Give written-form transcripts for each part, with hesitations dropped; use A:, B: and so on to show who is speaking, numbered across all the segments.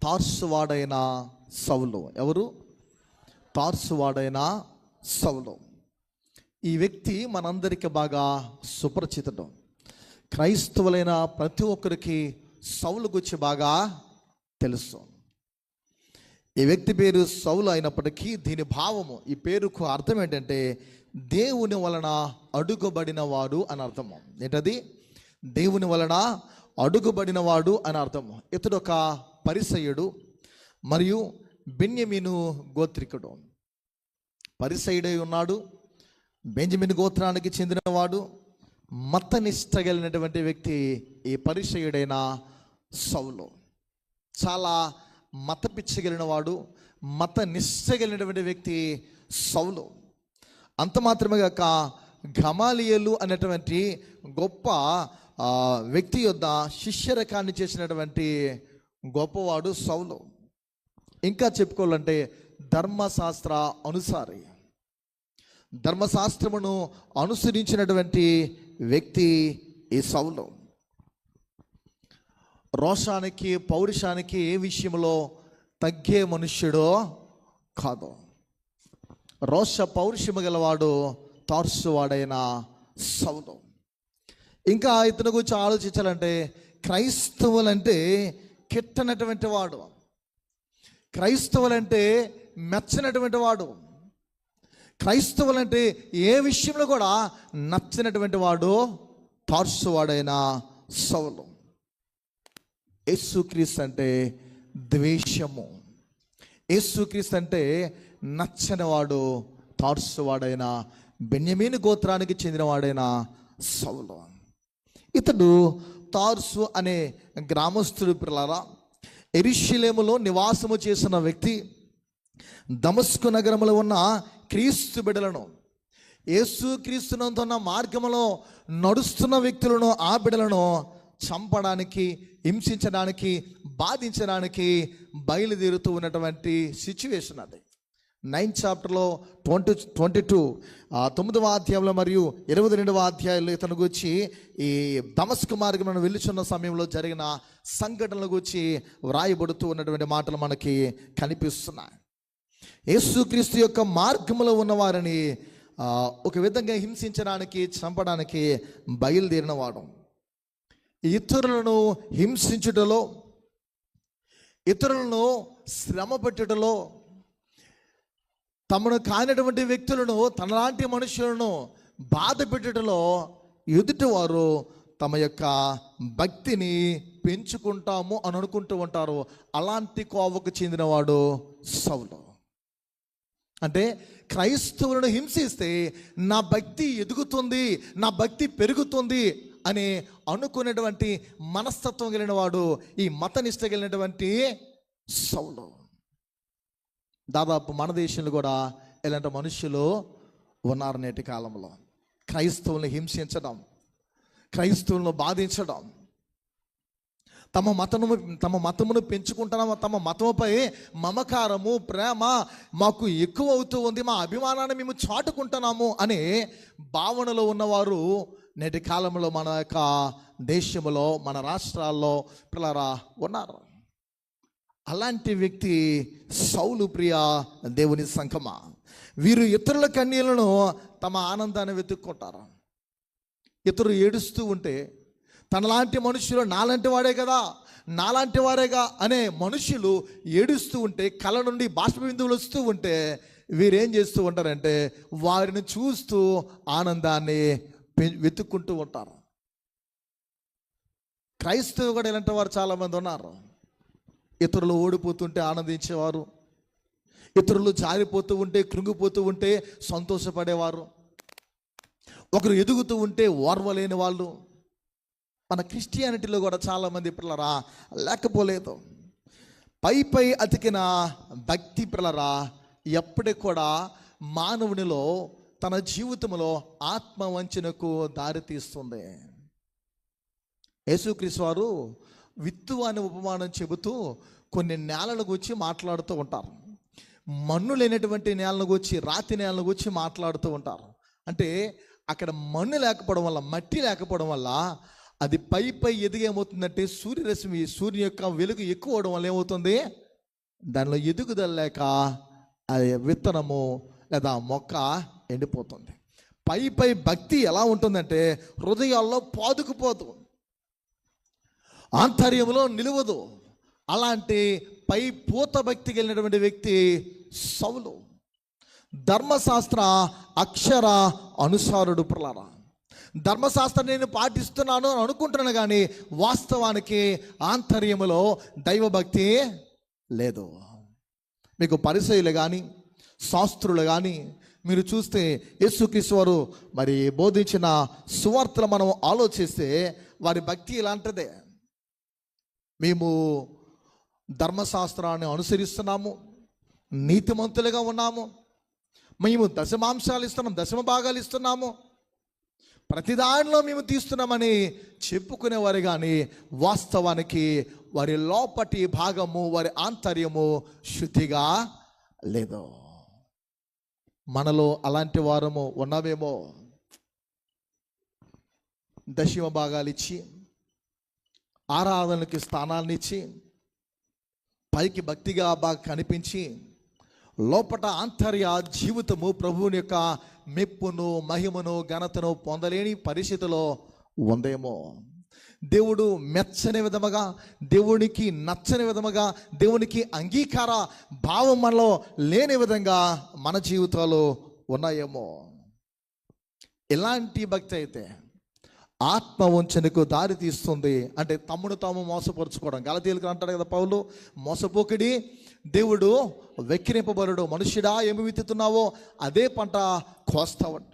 A: తార్సువాడైన సౌలు. ఎవరు? తార్సువాడైన సౌలు. ఈ వ్యక్తి మనందరికీ బాగా సుపరిచితుడు. క్రైస్తవులైన ప్రతి ఒక్కరికి సౌలు గురించి బాగా తెలుసు. ఈ వ్యక్తి పేరు సౌలు అయినప్పటికీ దీని భావము, ఈ పేరుకు అర్థం ఏంటంటే దేవుని వలన అడుగుబడినవాడు అని అర్థము. ఏంటది? దేవుని వలన అడుగుబడినవాడు అని అర్థము. ఇతడు ఒక పరిసయ్యుడు మరియు బెన్యమీను గోత్రికుడు. పరిసయ్యుడై ఉన్నాడు, బెంజమిన్ గోత్రానికి చెందినవాడు, మత నిష్ట కలిగినటువంటి వ్యక్తి ఈ పరిసయ్యుడైన సౌలు. చాలా మత పిచ్చగలిగిన వాడు, మత నిష్ట కలిగినటువంటి వ్యక్తి సౌలు. అంత మాత్రమే కాక గమాలియేలు అనేటువంటి గొప్ప వ్యక్తి యొద్ద శిష్యరకాన్ని చేసినటువంటి గొప్పవాడు సౌలు. ఇంకా చెప్పుకోవాలంటే ధర్మశాస్త్ర అనుసారి, ధర్మశాస్త్రమును అనుసరించినటువంటి వ్యక్తి ఈ సౌలు. రోషానికి పౌరుషానికి ఏ విషయంలో తగ్గే మనుష్యుడో కాదు. రోష పౌరుషము గలవాడు తార్సువాడైన సౌలు. ఇంకా ఇతని గురించి ఆలోచించాలంటే క్రైస్తవులంటే కిట్టనటువంటి వాడు, క్రైస్తవులంటే మెచ్చనటువంటి వాడు, క్రైస్తవులంటే ఏ విషయంలో కూడా నచ్చినటువంటి వాడు తార్సువాడైన సౌలు. యేసుక్రీస్తు అంటే ద్వేషము, యేసుక్రీస్తు అంటే నచ్చనివాడు తార్సువాడైన బెన్యమీను గోత్రానికి చెందినవాడైన సౌలు. ఇతడు తార్సు అనే గ్రామస్తుడు. పిల్లరా, యెరూషలేములో నివాసము చేసిన వ్యక్తి దమస్కు నగరంలో ఉన్న క్రీస్తు బిడ్డలను, యేసు క్రీస్తునందున్న మార్గంలో నడుస్తున్న వ్యక్తులను, ఆ బిడ్డలను చంపడానికి, హింసించడానికి, బాధించడానికి బయలుదేరుతూ ఉన్నటువంటి సిచ్యువేషన్ అది. 9th చాప్టర్లో 22 9వ అధ్యాయంలో మరియు 22వ అధ్యాయంలో ఇతను గురించి ఈ దమస్కు మార్గంలో వెళ్ళుచున్న సమయంలో జరిగిన సంఘటనల గురించి వ్రాయబడుతూ ఉన్నటువంటి మాటలు మనకి కనిపిస్తున్నాయి. యేసుక్రీస్తు యొక్క మార్గంలో ఉన్నవారిని ఒక విధంగా హింసించడానికి, చంపడానికి బయలుదేరిన వాడు. ఇతరులను హింసించుటలో, ఇతరులను శ్రమ పెట్టుటలో, తమను కానిటువంటి వ్యక్తులను, తనలాంటి మనుషులను బాధ పెట్టుటలో ఎదుటివారు తమ యొక్క భక్తిని పెంచుకుంటాము అని అనుకుంటూ ఉంటారు. అలాంటి కోవకు చెందినవాడు సౌలు. అంటే క్రైస్తవులను హింసిస్తే నా భక్తి ఎదుగుతుంది, నా భక్తి పెరుగుతుంది అని అనుకునేటువంటి మనస్తత్వం కలిగిన వాడు ఈ మత నిష్ట కలిగినటువంటి సౌలు. దాదాపు మన దేశంలో కూడా ఇలాంటి మనుషులు ఉన్నారు. నేటి కాలంలో క్రైస్తవులను హింసించడం, క్రైస్తవులను బాధించడం, తమ మతమును పెంచుకుంటున్నాము, తమ మతముపై మమకారము, ప్రేమ మాకు ఎక్కువ అవుతూ ఉంది, మా అభిమానాన్ని మేము చాటుకుంటున్నాము అనే భావనలో ఉన్నవారు నేటి కాలంలో మన యొక్క దేశంలో, మన రాష్ట్రాల్లో పిల్లరా ఉన్నారు. అలాంటి వ్యక్తి సౌలు. ప్రియ దేవుని సంఘమా, వీరు ఇతరుల కన్నీళ్లను తమ ఆనందాన్ని వెతుక్కుంటారు. ఇతరులు ఏడుస్తూ ఉంటే తనలాంటి మనుషులు నాలాంటి వాడే కదా, నాలాంటి వారేగా అనే మనుషులు ఏడుస్తూ ఉంటే, కళ్ళ నుండి బాష్ప బిందువులు వస్తూ ఉంటే వీరేం చేస్తూ ఉంటారంటే వారిని చూస్తూ ఆనందాన్ని వెతుక్కుంటూ ఉంటారు. క్రైస్తవు కూడా ఇలాంటి వారు చాలామంది ఉన్నారు. ఇతరులు ఓడిపోతుంటే ఆనందించేవారు, ఇతరులు జారిపోతూ ఉంటే, కృంగిపోతూ ఉంటే సంతోషపడేవారు, ఒకరు ఎదుగుతూ ఉంటే ఓర్వలేని వాళ్ళు. మన క్రిస్టియానిటీలో కూడా చాలామంది పిల్లరా లేకపోలేదు. పై అతికిన భక్తి పిల్లరా ఎప్పటికి కూడా మానవునిలో, తన జీవితంలో ఆత్మవంచనకు దారితీస్తుంది. యేసుక్రీస్తు వారు విత్తు అనే ఉపమానం చెబుతూ కొన్ని నేలల గురించి మాట్లాడుతూ ఉంటారు. మన్ను లేనటువంటి నేలను గురించి, రాతి నేలను గురించి మాట్లాడుతూ ఉంటారు. అంటే అక్కడ మన్ను లేకపోవడం వల్ల, మట్టి లేకపోవడం వల్ల అది పై పై ఎదిగి ఏమవుతుందంటే సూర్యుని యొక్క వెలుగు ఎక్కువ అవడం వల్ల ఏమవుతుంది, దానిలో ఎదుగుదల లేక అది విత్తనము లేదా మొక్క ఎండిపోతుంది. పై పై భక్తి ఎలా ఉంటుందంటే హృదయాల్లో పాదుకుపోదు, ఆంతర్యంలో నిలువదు. అలాంటి పై పూత భక్తి కలిగినటువంటి వ్యక్తి సౌలు. ధర్మశాస్త్ర అక్షర అనుసారుడు. ప్రలారా, ధర్మశాస్త్రం నేను పాటిస్తున్నాను అని అనుకుంటున్నాను, కానీ వాస్తవానికి ఆంతర్యములో దైవభక్తి లేదు. మీకు పరిసయ్యులు కానీ శాస్త్రులు కానీ మీరు చూస్తే యేసుక్రీస్తు వారు మరి బోధించిన సువార్తలు మనం ఆలోచిస్తే వారి భక్తి ఇలాంటిదే. మేము ధర్మశాస్త్రాన్ని అనుసరిస్తున్నాము, నీతిమంతులుగా ఉన్నాము, మేము దశమాంశాలు ఇస్తున్నాం, దశమ భాగాలు ఇస్తున్నాము, ప్రతి దానిలో మేము తీస్తున్నామని చెప్పుకునేవారు, కానీ వాస్తవానికి వారి లోపటి భాగము, వారి ఆంతర్యము శుద్ధిగా లేదు. మనలో అలాంటి వారము ఉన్నామేమో. దశమ భాగాలు ఇచ్చి, ఆరాధనకి స్థానాన్ని ఇచ్చి, పైకి భక్తిగా బాగా కనిపించి, లోపట ఆంతర్య జీవితము ప్రభువుని యొక్క మెప్పును, మహిమను, ఘనతను పొందలేని పరిస్థితిలో ఉందేమో. దేవుడు మెచ్చని విధముగా, దేవునికి నచ్చని విధముగా, దేవునికి అంగీకార భావం మనలో లేని విధంగా మన జీవితాలు ఉన్నాయేమో. ఎలాంటి భక్తి అయితే ఆత్మ వంచనకు దారి తీస్తుంది అంటే తమ్ముడు తాము మోసపరుచుకోవడం. గలతీయులకు అంటాడు కదా పౌలు, మోసపోకిడి దేవుడు వెక్కిరింపబడుడు, మనుష్యుడా ఏమి విత్తుతున్నావో అదే పంట కోస్తావంట.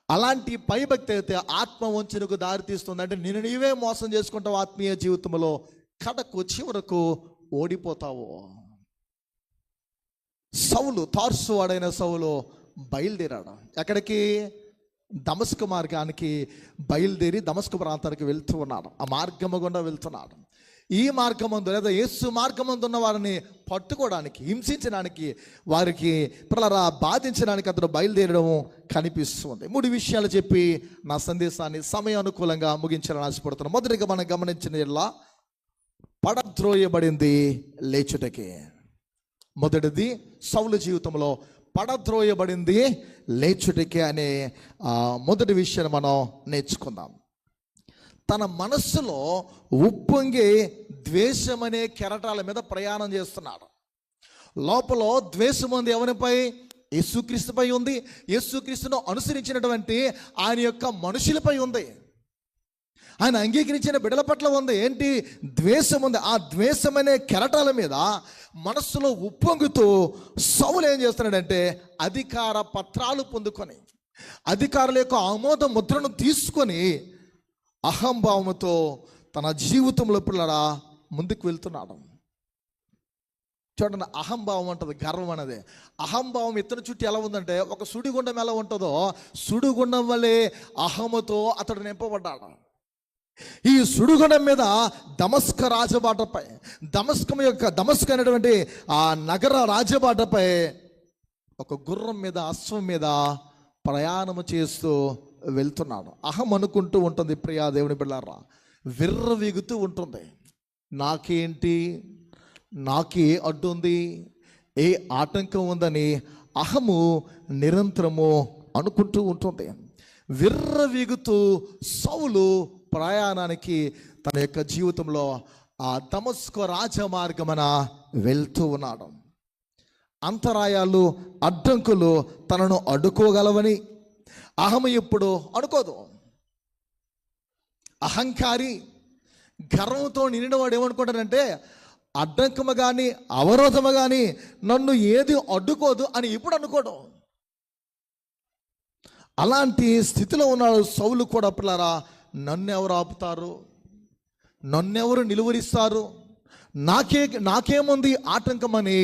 A: అలాంటి పై భక్తి అయితే ఆత్మ వంచనకు దారి తీస్తుంది అంటే నేను నీవే మోసం చేసుకుంటావు, ఆత్మీయ జీవితంలో కడకు చివరకు ఓడిపోతావు. సౌలు, తార్సు వాడైన సౌలు బయలుదేరాడు. ఎక్కడికి? దమస్కు మార్గానికి బయలుదేరి దమస్కు ప్రాంతానికి వెళ్తూ ఉన్నాడు. ఆ మార్గము గుండా వెళ్తున్నాడు. ఈ మార్గమందు లేదా యేసు మార్గమందు ఉన్న వారిని పట్టుకోవడానికి, హింసించడానికి, వారికి ప్రలరా బాధించడానికి అతను బయలుదేరడం కనిపిస్తుంది. 3 విషయాలు చెప్పి నా సందేశాన్ని సమయానుకూలంగా ముగించాలని ఆశపడుతున్నాను. మొదటిగా మనం గమనించిన ఇలా పడద్రోయబడింది లేచుటకి. మొదటిది సౌలు జీవితంలో పడద్రోయబడింది లేచుటకి అనే మొదటి విషయాన్ని మనం నేర్చుకుందాం. తన మనస్సులో ఉప్పొంగే ద్వేషం అనే కెరటాల మీద ప్రయాణం చేస్తున్నాడు. లోపల ద్వేషం ఉంది ఎవరిపై? యేసుక్రీస్తుపై ఉంది. యేసుక్రీస్తును అనుసరించినటువంటి ఆయన యొక్క మనుషులపై ఉంది. ఆయన అంగీకరించిన బిడ్డల పట్ల ఉంది. ఏంటి? ద్వేషం ఉంది. ఆ ద్వేషం అనే కెరటాల మీద మనస్సులో ఉప్పొంగుతూ సౌలు ఏం చేస్తున్నాడంటే అధికార పత్రాలు పొందుకొని, అధికారుల యొక్క ఆమోద ముద్రను తీసుకొని అహంభావంతో తన జీవితంలో పిల్లడా ముందుకు వెళ్తున్నాడు. చూడండి, అహంభావం అంటది, గర్వం అనేది. అహంభావం ఇతని చుట్టూ ఎలా ఉందంటే ఒక సుడిగుండం ఎలా ఉంటుందో సుడిగుండం వల్లే అహముతో అతడు నింపబడ్డాడు. ఈ సుడిగుండం మీద దమస్క రాజబాటపై, దమస్క్ అనేటువంటి ఆ నగర రాజబాటపై ఒక గుర్రం మీద, అశ్వం మీద ప్రయాణము చేస్తూ వెళ్తున్నాడు. అహం అనుకుంటూ ఉంటుంది, ప్రియా దేవుని బిడ్డలారా, విర్రవీగుతూ ఉంటుంది. నాకేంటి, నాకే అడ్డు ఉంది, ఏ ఆటంకం ఉందని అహము నిరంతరము అనుకుంటూ ఉంటుంది. విర్రవీగుతూ సౌలు ప్రయాణానికి తన యొక్క జీవితంలో ఆ దమస్కు రాజమార్గమున వెళ్తూ ఉన్నాడు. అంతరాయాలు, అడ్డంకులు తనను అడ్డుకోగలవని అహము ఎప్పుడు అనుకోదు. అహంకారి, గర్వంతో నిండినవాడు ఏమనుకుంటాడంటే అడ్డంకము కానీ అవరోధము కానీ నన్ను ఏది అడ్డుకోదు అని ఇప్పుడు అనుకోడు. అలాంటి స్థితిలో ఉన్నాడు సౌలు కూడా. పిల్లరా, నన్నెవరు ఆపుతారు, నన్నెవరు నిలువరిస్తారు, నాకేముంది ఆటంకం అని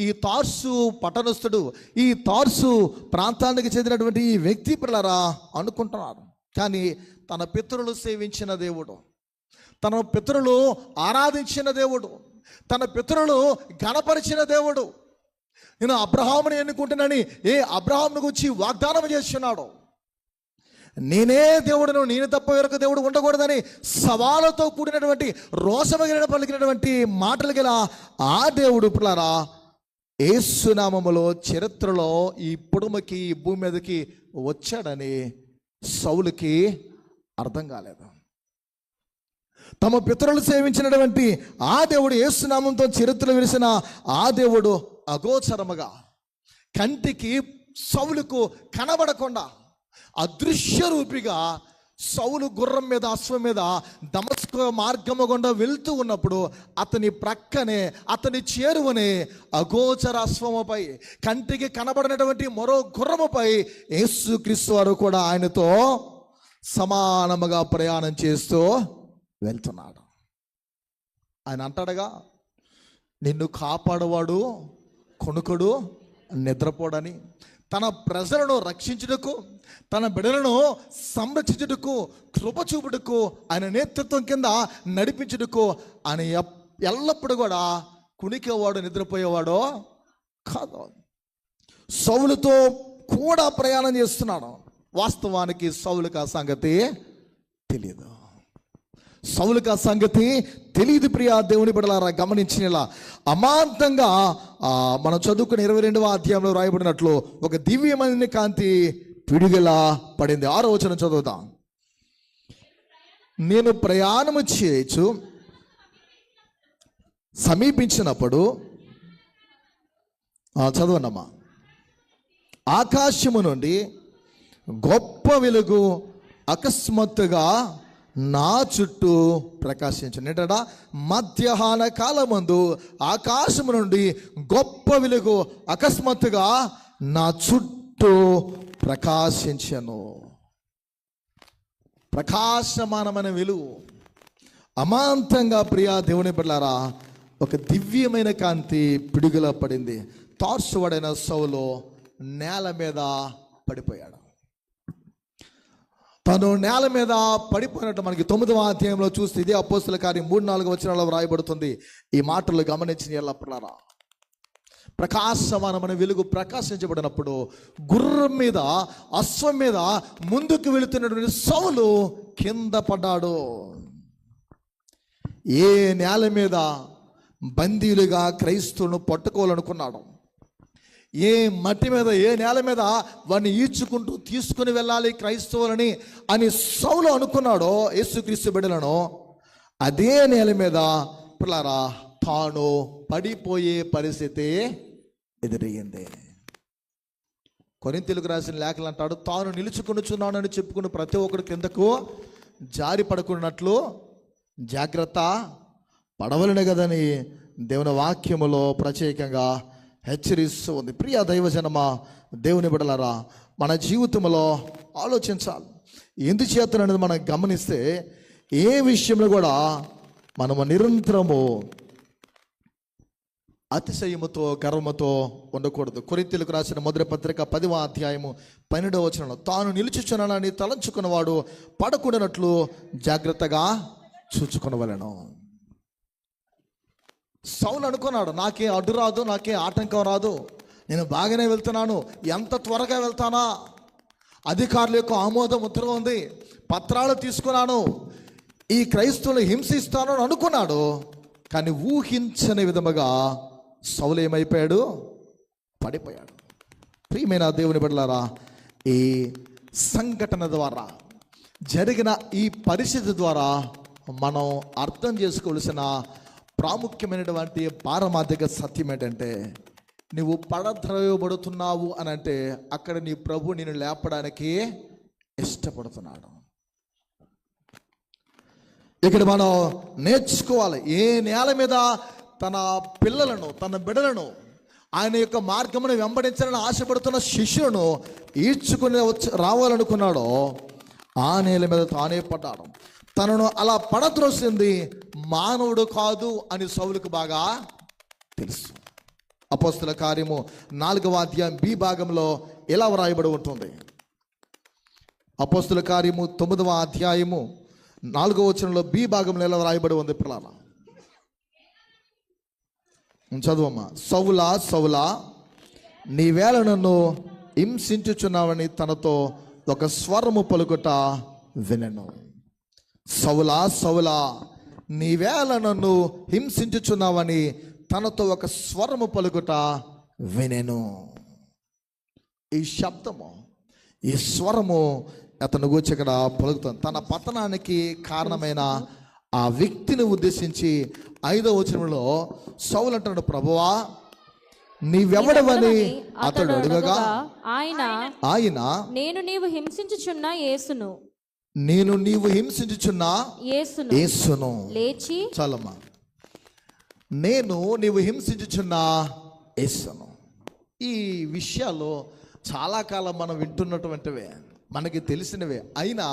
A: ఈ తార్సు పట్టణస్థుడు, ఈ తార్సు ప్రాంతానికి చెందినటువంటి ఈ వ్యక్తి పిల్లరా అనుకుంటున్నారు. కానీ తన పితరులు సేవించిన దేవుడు, తన పితరులు ఆరాధించిన దేవుడు, తన పితరులు ఘనపరిచిన దేవుడు, నేను అబ్రహాముని ఎన్నుకుంటున్నానని అబ్రహామును గురించి వాగ్దానం చేస్తున్నాడు. నేనే దేవుడును, నేను తప్ప వేరొక దేవుడు ఉండకూడదని సవాలుతో కూడినటువంటి రోషమగిన పలికినటువంటి మాటలు గల ఆ దేవుడు పిల్లరా యేసు నామములో చరిత్రలో ఈ పుడుమకి ఈ భూమి మీదకి వచ్చాడని సౌలుకి అర్థం కాలేదు. తమ పితరులు సేవించినటువంటి ఆ దేవుడు యేసు నామంతో చరిత్ర విరిసిన ఆ దేవుడు అగోచరముగా కంటికి సౌలుకు కనబడకుండా అదృశ్య రూపిగా సౌలు గుర్రం మీద అశ్వం మీద దమస్కు మార్గము గుండా వెళ్తూ ఉన్నప్పుడు అతని ప్రక్కనే అతని చేరువనే అగోచర అశ్వముపై కంటికి కనబడినటువంటి మరో గుర్రముపై యేసుక్రీస్తు వారు కూడా ఆయనతో సమానముగా ప్రయాణం చేస్తూ వెళ్తున్నాడు. ఆయన అంటాడుగా, నిన్ను కాపాడవాడు కొనుకడు నిద్రపోడని. తన ప్రజలను రక్షించుటకు, తన బిడ్డలను సంరక్షించుటకు, కృప చూపుటకు, ఆయన నేతృత్వం కింద నడిపించుటకు ఆయన ఎల్లప్పుడూ కూడా కునికేవాడు నిద్రపోయేవాడో కాదు. సౌలుతో కూడా ప్రయాణం చేస్తున్నాడు. వాస్తవానికి సౌలుకి ఆ సంగతి తెలియదు. సౌలుకి ఆ సంగతి తెలియదు. ప్రియా దేవుని బిడ్డలారా, గమనించినలా అమాంతంగా మనం చదువుకున్న 22వ అధ్యాయంలో రాయబడినట్లు ఒక దివ్యమైన కాంతి పిడుగులా పడింది. 6వ వచనం చదువుతాం. నేను ప్రయాణము చేయొచ్చు సమీపించినప్పుడు చదవనమ్మా, ఆకాశము నుండి గొప్ప వెలుగు అకస్మాత్తుగా నా చుట్టూ ప్రకాశించను. ఏంటంటే మధ్యాహ్న కాలమందు ఆకాశము నుండి గొప్ప వెలుగు అకస్మాత్తుగా నా చుట్టూ ప్రకాశించను. ప్రకాశమానమైన వెలుగు అమాంతంగా ప్రియా దేవుని బిడ్డలారా ఒక దివ్యమైన కాంతి పిడుగులా పడింది. తార్సువాడైన సౌలు నేల మీద పడిపోయాడు. తను నేల మీద పడిపోయినట్టు మనకి 9వ అధ్యాయంలో చూస్తే ఇదే అపోస్తుల కార్యం 3-4 వచనాల్లో వ్రాయబడుతుంది. ఈ మాటలు గమనించిన ఎల్లప్పుడూ ప్రకాశమానమైన వెలుగు ప్రకాశించబడినప్పుడు గుర్రం మీద అశ్వం మీద ముందుకు వెళుతున్నటువంటి సౌలు కింద పడ్డాడు. ఏ నేల మీద బందీలుగా క్రైస్తవులను పట్టుకోవాలనుకున్నాడు, ఏ మట్టి మీద ఏ నేల మీద వాడిని ఈడ్చుకుంటూ తీసుకుని వెళ్ళాలి క్రైస్తవులని అని సౌలు అనుకున్నాడో యేసుక్రీస్తు బిడ్డలను, అదే నేల మీద పిల్లరా తాను పడిపోయే పరిస్థితి ఎదురయ్యింది. కొరింథీయులకు రాసిన లేఖలు అంటాడు, తాను నిలుచుకొనుచున్నానని చెప్పుకుని ప్రతి ఒక్కడు కిందకు జారి పడుకున్నట్లు జాగ్రత్త పడవలనే కదని దేవుని వాక్యములో ప్రత్యేకంగా హెచ్చరిస్తూ ఉంది. ప్రియ దైవజనమా, దేవుని బిడ్డలారా, మన జీవితంలో ఆలోచించాలి. ఎందుచేతననేది మనం గమనిస్తే ఏ విషయంలో కూడా మనము నిరంతరము అతిశయముతో గర్వముతో ఉండకూడదు. కొరింథీయులకు రాసిన మొదటి పత్రిక 10వ అధ్యాయము 12వ వచనంలో తాను నిలుచుచున్నానని తలంచుకున్నవాడు పడకూడనట్లు జాగ్రత్తగా చూచుకొనవలెను. సౌలు అనుకున్నాడు, నాకే అడ్డు రాదు, నాకే ఆటంకం రాదు, నేను బాగానే వెళ్తున్నాను, ఎంత త్వరగా వెళ్తానా, అధికారుల యొక్క ఆమోదం ఉత్తరం ఉంది, పత్రాలు తీసుకున్నాను, ఈ క్రైస్తవులు హింసిస్తాను అని అనుకున్నాడు. కానీ ఊహించని విధముగా సౌలు ఏమైపోయాడు, పడిపోయాడు. ప్రియమైన దేవుని బిడ్డలారా, ఈ సంఘటన ద్వారా జరిగిన ఈ పరిస్థితి ద్వారా మనం అర్థం చేసుకోవలసిన ప్రాముఖ్యమైనటువంటి పారమార్థిక సత్యం ఏంటంటే, నువ్వు పడద్రోయబడుతున్నావు అని అంటే అక్కడ నీ ప్రభు నిన్ను లేపడానికి ఇష్టపడుతున్నాడు. ఇక్కడ మనం నేర్చుకోవాలి, ఏ నేల మీద తన పిల్లలను తన బిడ్డలను ఆయన యొక్క మార్గమును వెంబడించాలని ఆశపడుతున్న శిష్యులను ఈడ్చుకుని రావాలనుకున్నాడో ఆ నేల మీద తానే పడ్డాడు. తనను అలా పడద్రోసింది మానవుడు కాదు అని సౌలుకు బాగా తెలుసు. అపోస్తుల కార్యము 4వ అధ్యాయం బి భాగంలో ఎలా వ్రాయబడి ఉంటుంది. అపోస్తుల కార్యము 9వ అధ్యాయము 4వ వచనంలో బి భాగంలో ఎలా వ్రాయబడి ఉంది పిల్లల చదువమ్మా. సౌలా సౌలా, నీవేళ నన్ను హింసించుచున్నావని తనతో ఒక స్వరము పలుకుట వినెను. సౌలా సౌలా, నీవేళ నన్ను హింసించుచున్నావని తనతో ఒక స్వరము పలుకుట వినెను. ఈ శబ్దము, ఈ స్వరము అతను గురించి ఇక్కడ పలుకుతుంది. తన పతనానికి కారణమైన ఆ వ్యక్తిని ఉద్దేశించి 5వ వచనంలో సౌలు అంటున్నాడు, ప్రభువా నీవెవడవని అతడు అడుగగా ఆయన
B: నేను నీవు హింసించుచున్న యేసును
A: యేసును
B: లేచి,
A: చాలమ్మా, నేను నీవు హింసించుచున్న యేసును. ఈ విషయాలు చాలా కాలం మనం వింటున్నటువంటివే, మనకి తెలిసినవే. అయినా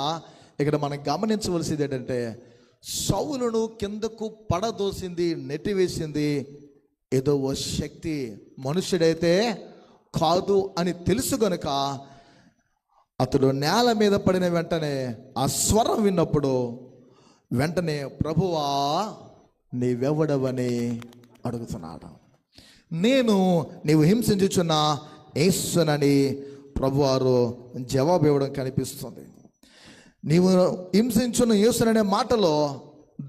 A: ఇక్కడ మనం గమనించవలసింది ఏంటంటే, సౌలును కిందకు పడదోసింది, నెట్టివేసింది ఏదో ఓ శక్తి, మనుష్యుడైతే కాదు అని తెలుసు గనుక అతడు నేల మీద పడిన వెంటనే ఆ స్వరం విన్నప్పుడు వెంటనే ప్రభువా నీవెవడవని అడుగుతున్నాడు. నేను నీవు హింసించుచున్న యేసునని ప్రభువారు జవాబు ఇవ్వడం కనిపిస్తుంది. నీవు హింసించున్న యేసుననే మాటలో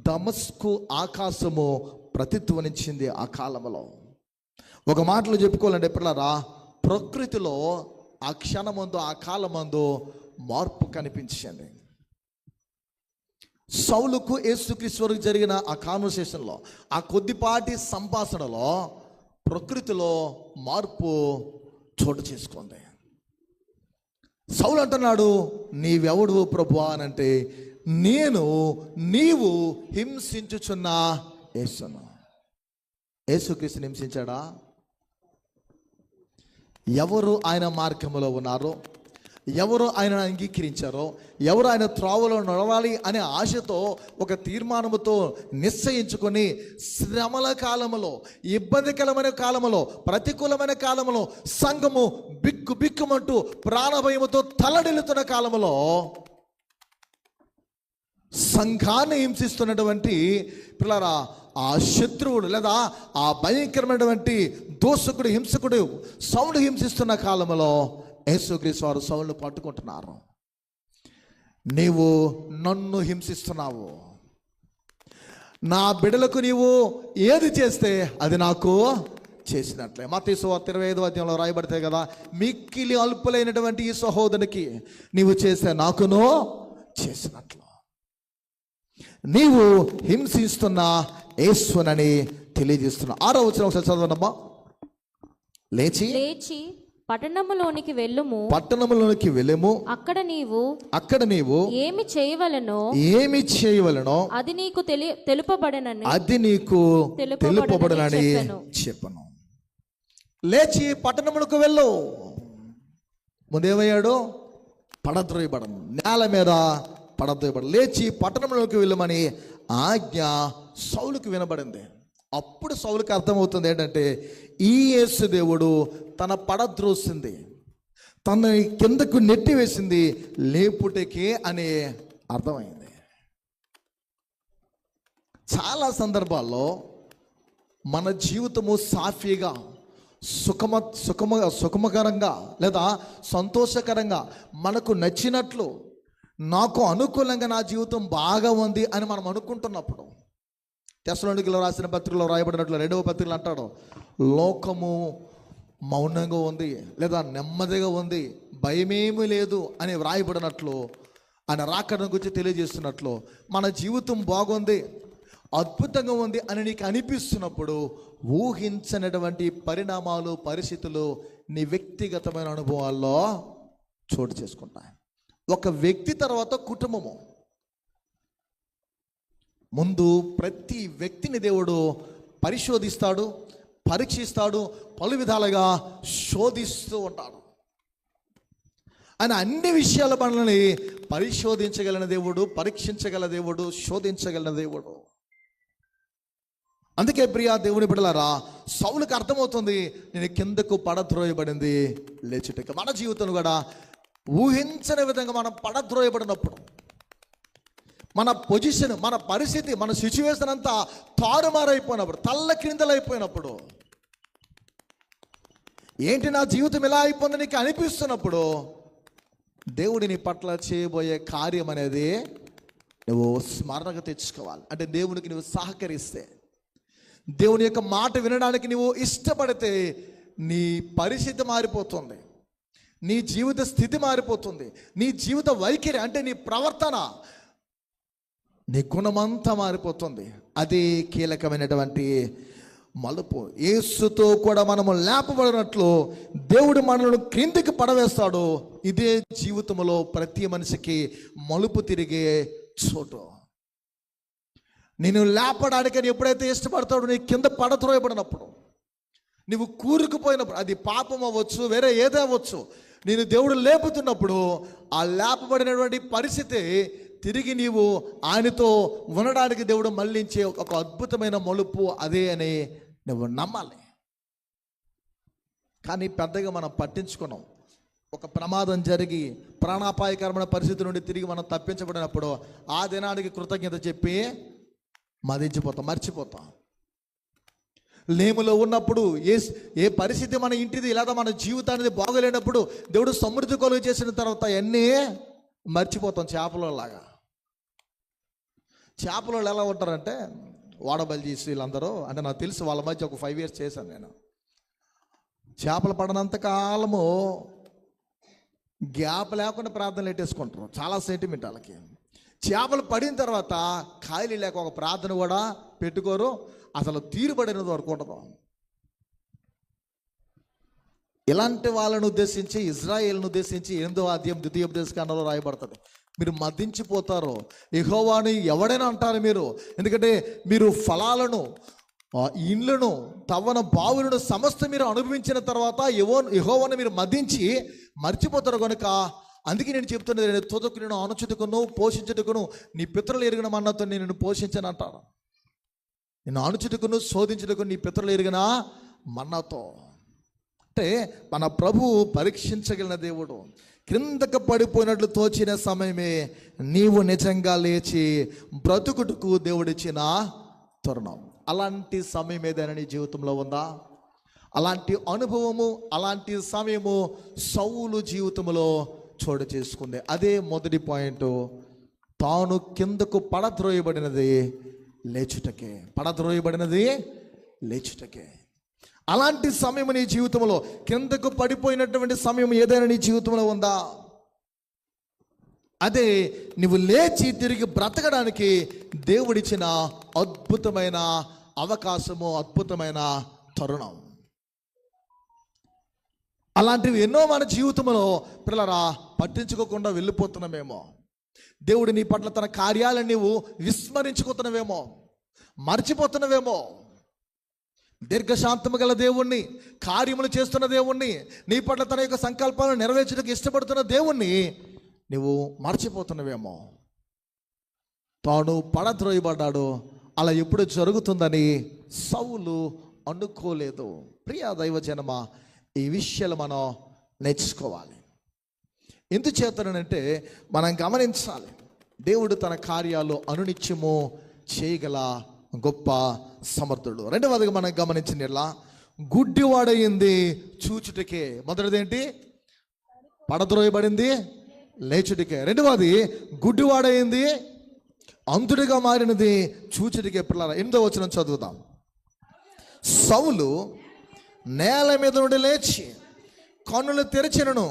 A: దమస్కు ఆకాశము ప్రతిధ్వనించింది. ఆ కాలంలో ఒక మాటలో చెప్పుకోవాలంటే పిల్లరా, ప్రకృతిలో ఆ క్షణమందు, ఆ కాలమందు మార్పు కనిపించింది. సౌలుకు యేసుక్రీస్తుకు జరిగిన ఆ కాన్వర్సేషన్లో, ఆ కొద్దిపాటి సంభాషణలో ప్రకృతిలో మార్పు చోటు చేసుకుంది. సౌలు అంటున్నాడు, నీవెవడు ప్రభువా అని అంటే, నీవు హింసించుచున్న యేసును. యేసుక్రీస్తుని హింసించాడా? ఎవరు ఆయన మార్గంలో ఉన్నారో, ఎవరు ఆయన అంగీకరించారో, ఎవరు ఆయన త్రోవలో నడవాలి అనే ఆశతో, ఒక తీర్మానముతో నిశ్చయించుకొని శ్రమల కాలములో, ఇబ్బందికరమైన కాలములో, ప్రతికూలమైన కాలములో, సంఘము బిక్కుమంటూ ప్రాణభయముతో తలడిల్లుతున్న కాలములో సంఘాన్ని హింసిస్తున్నటువంటి పిల్లరా, ఆ శత్రువుడు లేదా ఆ భయంకరమైనటువంటి దోషకుడు, హింసకుడు సౌలు హింసిస్తున్న కాలంలో యేసుక్రీస్తు వారు సౌలును పట్టుకుంటున్నారు. నీవు నన్ను హింసిస్తున్నావు, నా బిడ్డలకు నీవు ఏది చేస్తే అది నాకు చేసినట్లే. మత్తయి సువార్త 25వ అధ్యాయంలో రాయబడితే కదా, మిక్కిలి అల్పులైనటువంటి ఈ సహోదరునికి నీవు చేస్తే నాకును చేసినట్లు. నీవు హింసిస్తున్న యేసునని తెలియజేస్తున్నా. 6వ వచనం ఒకసారి చదవండమ్మా. లేచి
B: పట్టణములోనికి వెళ్ళుము, అక్కడ నీవు ఏమి చేయవలెనో అది నీకు తెలుపబడనని
A: చెప్పను. లేచి పట్టణములకు వెళ్ళు. ముందేమయ్యాడు? పడద్రోయబడను, నేల మీద పడద్రోయబడను. లేచి పట్టణంలోకి వెళ్ళమని ఆజ్ఞ సౌలుకు వినబడింది. అప్పుడు సౌలుకి అర్థమవుతుంది ఏంటంటే, ఈ యేసు దేవుడు తన పడద్రోసింది, తన కిందకు నెట్టివేసింది లేపుటకే అని అర్థమైంది. చాలా సందర్భాల్లో మన జీవితము సాఫీగా, సుఖమకరంగా లేదా సంతోషకరంగా, మనకు నచ్చినట్లు, నాకు అనుకూలంగా నా జీవితం బాగా ఉంది అని మనం అనుకుంటున్నప్పుడు, తెస్సలోనికీయులకు రాసిన పత్రికలో రాయబడినట్లు 2వ పత్రికలో అంటాడు, లోకము మౌనంగా ఉంది లేదా నెమ్మదిగా ఉంది, భయమేమీ లేదు అని వ్రాయబడినట్లు, ఆయన రాకడ గురించి తెలియజేస్తున్నట్లు, మన జీవితం బాగుంది, అద్భుతంగా ఉంది అని నీకు అనిపిస్తున్నప్పుడు ఊహించనటువంటి పరిణామాలు, పరిస్థితులు నీ వ్యక్తిగతమైన అనుభవాల్లో చోటు చేసుకుంటాయి. ఒక వ్యక్తి తర్వాత కుటుంబము. ముందు ప్రతి వ్యక్తిని దేవుడు పరిశోధిస్తాడు, పరీక్షిస్తాడు, పలు విధాలుగా శోధిస్తూ ఉంటాడు. ఆయన అన్ని విషయాల మనల్ని పరిశోధించగలిగిన దేవుడు, పరీక్షించగల దేవుడు, శోధించగలిగిన దేవుడు. అందుకే ప్రియా దేవుని బిడ్డలారా, సౌలుకి అర్థమవుతుంది, నేను కిందకు పడద్రోయబడింది లేచుటకు. మన జీవితం కూడా ఊహించని విధంగా మనం పడద్రోయబడినప్పుడు, మన పొజిషన్, మన పరిస్థితి, మన సిచ్యువేషన్ అంతా తారుమారైపోయినప్పుడు, తల్ల క్రిందలైపోయినప్పుడు, ఏంటి నా జీవితం ఇలా అయిపోయింది నీకు అనిపిస్తున్నప్పుడు దేవుడి నీ పట్ల చేయబోయే కార్యం అనేది నువ్వు స్మరణకు తెచ్చుకోవాలి. అంటే దేవునికి నువ్వు సహకరిస్తే, దేవుని యొక్క మాట వినడానికి నువ్వు ఇష్టపడితే నీ పరిస్థితి మారిపోతుంది, నీ జీవిత స్థితి మారిపోతుంది, నీ జీవిత వైఖరి అంటే నీ ప్రవర్తన, నీ గుణమంతా మారిపోతుంది. అది కీలకమైనటువంటి మలుపు. యేసుతో కూడా మనము లేపబడినట్లు దేవుడు మనల్ని క్రిందికి పడవేస్తాడు. ఇదే జీవితంలో ప్రతి మనిషికి మలుపు తిరిగే చోటు. నేను లేపడానికి అని ఎప్పుడైతే ఇష్టపడతాడో నీ కింద పడత్రోయబడినప్పుడు, నువ్వు కూరుకుపోయినప్పుడు, అది పాపం అవ్వచ్చు, వేరే ఏదో అవ్వచ్చు, నేను దేవుడు లేపుతున్నప్పుడు ఆ లేపబడినటువంటి పరిస్థితి తిరిగి నీవు ఆయనతో ఉండడానికి దేవుడు మళ్ళించే ఒక అద్భుతమైన మలుపు అదే అని నువ్వు నమ్మాలి. కానీ పెద్దగా మనం పట్టించుకున్నాం. ఒక ప్రమాదం జరిగి ప్రాణాపాయకరమైన పరిస్థితి నుండి తిరిగి మనం తప్పించబడినప్పుడు ఆ దినానికి కృతజ్ఞత చెప్పి మదించిపోతాం, మర్చిపోతాం. లేములో ఉన్నప్పుడు ఏ పరిస్థితి మన ఇంటిది లేదా మన జీవితానికి బాగోలేనప్పుడు దేవుడు సమృద్ధి కలుగు చేసిన తర్వాత అన్నీ మర్చిపోతాం. చేపలలాగా, చేపలు ఎలా ఉంటారంటే వాడబలి చేసి వీళ్ళందరూ, అంటే నాకు తెలుసు వాళ్ళ మధ్య ఒక 5 years చేశాను నేను. చేపలు పడనంత కాలము గ్యాప్ లేకుండా ప్రార్థనలు పెట్టేసుకుంటారు, చాలా సెంటిమెంట్ వాళ్ళకి. చేపలు పడిన తర్వాత ఖాళీ లేక ఒక ప్రార్థన కూడా పెట్టుకోరు, అసలు తీరుబడినది వరకు ఉండదు. ఇలాంటి వాళ్ళను ఉద్దేశించి, ఇజ్రాయేల్ను ఉద్దేశించి 8వ అధ్యాయం 2వ ఉపదేశకాండంలో రాయబడుతుంది. మీరు మదించిపోతారు, యెహోవాని ఎవడైనా అంటారు మీరు, ఎందుకంటే మీరు ఫలాలను, ఇండ్లను, తవ్వన బావులను సమస్త మీరు అనుభవించిన తర్వాత యెహోవాని మీరు మదించి మర్చిపోతారు కనుక, అందుకే నేను చెప్తున్నది, నేను తుదకు నేను అణుచుటకును పోషించుటకును నీ పితరులు ఎరిగిన మన్నతో నేను పోషించను అంటారు. నేను అణుచుటకును శోధించుటకును నీ పితరులు ఎరిగిన మన్నతో. అంటే మన ప్రభువు పరీక్షించగలిగిన దేవుడు. క్రిందకు పడిపోయినట్లు తోచిన సమయమే నీవు నిజంగా లేచి బ్రతుకుటకు దేవుడిచ్చిన తరుణం. అలాంటి సమయం ఏదైనా నీ జీవితంలో ఉందా? అలాంటి అనుభవము, అలాంటి సమయము సౌలు జీవితంలో చోటు చేసుకుంది. అదే మొదటి పాయింట్. తాను కిందకు పడద్రోయబడినది లేచుటకే, పడద్రోయబడినది లేచుటకే. అలాంటి సమయం నీ జీవితంలో, కిందకు పడిపోయినటువంటి సమయం ఏదైనా నీ జీవితంలో ఉందా? అదే నువ్వు లేచి తిరిగి బ్రతకడానికి దేవుడిచ్చిన అద్భుతమైన అవకాశము, అద్భుతమైన తరుణం. అలాంటివి ఎన్నో మన జీవితంలో పిల్లరా పట్టించుకోకుండా వెళ్ళిపోతున్నామేమో. దేవుడు నీ పట్ల తన కార్యాలను నీవు విస్మరించుకుంటున్నావేమో, మర్చిపోతున్నావేమో. దీర్ఘశాంతము గల దేవుణ్ణి, కార్యములు చేస్తున్న దేవుణ్ణి, నీ పట్ల తన యొక్క సంకల్పాలను నెరవేర్చడానికి ఇష్టపడుతున్న దేవుణ్ణి నువ్వు మర్చిపోతున్నావేమో. తాను పడద్రోయబడ్డాడు, అలా ఎప్పుడు జరుగుతుందని సౌలు అనుకోలేదు. ప్రియ దైవజనమ, ఈ విషయాలు మనం నేర్చుకోవాలి. ఎందుచేతనంటే మనం గమనించాలి, దేవుడు తన కార్యాలు అనునిత్యము చేయగల గొప్ప సమర్థుడు. రెండవదిగా మనం గమనించిన గుడ్డివాడయింది చూచుటకే. మొదటిదేంటి? పడద్రోయబడింది లేచుటకే. రెండవది గుడ్డివాడయింది అంతుడిగా మారినది చూచుటకే. పిల్లల 8వ వచనం చదువుదాం. సౌలు నేల మీద నుండి లేచి కన్నులు తెరిచినను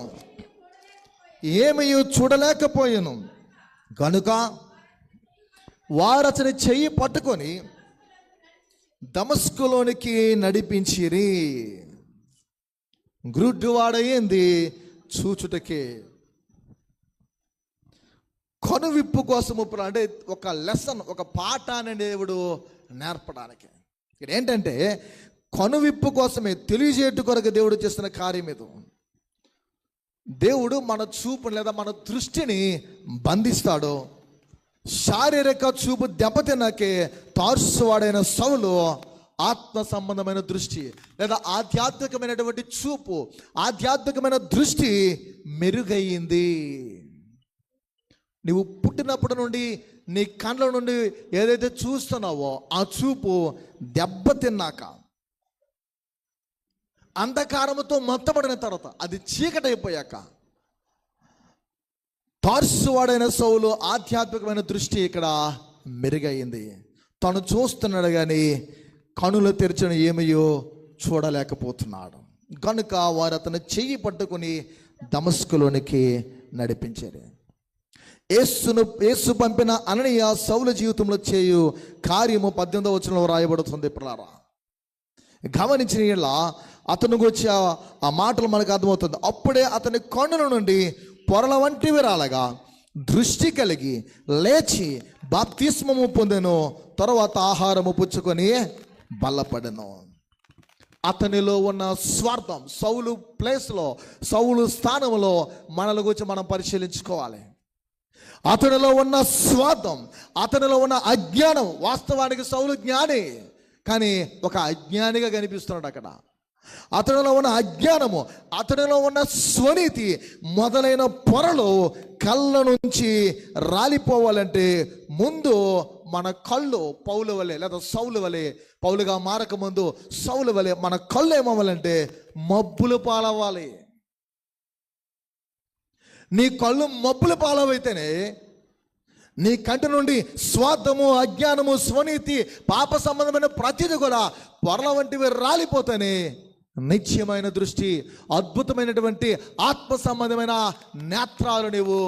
A: ఏమీ చూడలేకపోయాను గనుక వారు అతని చెయ్యి పట్టుకొని దమస్కులోనికి నడిపించిరి. గుడ్డివాడయింది చూచుటకే. కనువిప్పు కోసము, అంటే ఒక లెసన్, ఒక పాఠాన్ని దేవుడు నేర్పడానికి. ఇక్కడ ఏంటంటే కనువిప్పు కోసమే, తెలియజేయట కొరకు దేవుడు చేస్తున్న కార్యం ఇది. దేవుడు మన చూపుని లేదా మన దృష్టిని బంధిస్తాడు. శారీరక చూపు దెబ్బతిన్నాకే తార్సువాడైన సౌలు ఆత్మ సంబంధమైన దృష్టి లేదా ఆధ్యాత్మికమైనటువంటి చూపు, ఆధ్యాత్మికమైన దృష్టి మెరుగయ్యింది. నువ్వు పుట్టినప్పటి నుండి నీ కళ్ళ నుండి ఏదైతే చూస్తున్నావో ఆ చూపు దెబ్బతిన్నాక, అంధకారముతో మొత్తబడిన తర్వాత, అది చీకటి అయిపోయాక తార్సువాడైన సౌలు ఆధ్యాత్మికమైన దృష్టి ఇక్కడ మెరుగైంది. తను చూస్తున్నాడు కానీ కనులు తెరిచిన ఏమయో చూడలేకపోతున్నాడు. కనుక వారు అతను చెయ్యి పట్టుకుని దమస్కులోనికి నడిపించారు. యేసు పంపిన అననీయ సౌలు జీవితంలో చేయు కార్యము 18వ వచనంలో రాయబడుతుంది. పిల్లారా గమనించిన ఇలా అతను గురించి ఆ మాటలు మనకు అర్థమవుతుంది. అప్పుడే అతని కన్నుల నుండి పొరల వంటివి రాలగా దృష్టి కలిగి లేచి బాప్తిస్మము పొందెను. తర్వాత ఆహారము పుచ్చుకొని బలపడెను. అతనిలో ఉన్న స్వార్థం, సౌలు ప్లేస్లో, సౌలు స్థానంలో మనల గురించి మనం పరిశీలించుకోవాలి. అతనిలో ఉన్న స్వార్థం, అతనిలో ఉన్న అజ్ఞానం. వాస్తవానికి సౌలు జ్ఞాని, కానీ ఒక అజ్ఞానిగా కనిపిస్తున్నాడు అక్కడ. అతనిలో ఉన్న అజ్ఞానము, అతనిలో ఉన్న స్వనీతి మొదలైన పొరలు కళ్ళ నుంచి రాలిపోవాలంటే ముందు మన కళ్ళు పౌలు వలె లేదా సౌలు వలె, పౌలుగా మారక ముందు సౌలు వలె మన కళ్ళు ఏమవ్వాలంటే మబ్బులు పాలవ్వాలి. నీ కళ్ళు మబ్బులు పాలవైతేనే నీ కంటి నుండి స్వార్థము, అజ్ఞానము, స్వనీతి, పాప సంబంధమైన ప్రతిదీ కూడా పొరల వంటివి రాలిపోతేనే నిత్యమైన దృష్టి, అద్భుతమైనటువంటి ఆత్మ సంబంధమైన నేత్రాలు నీవు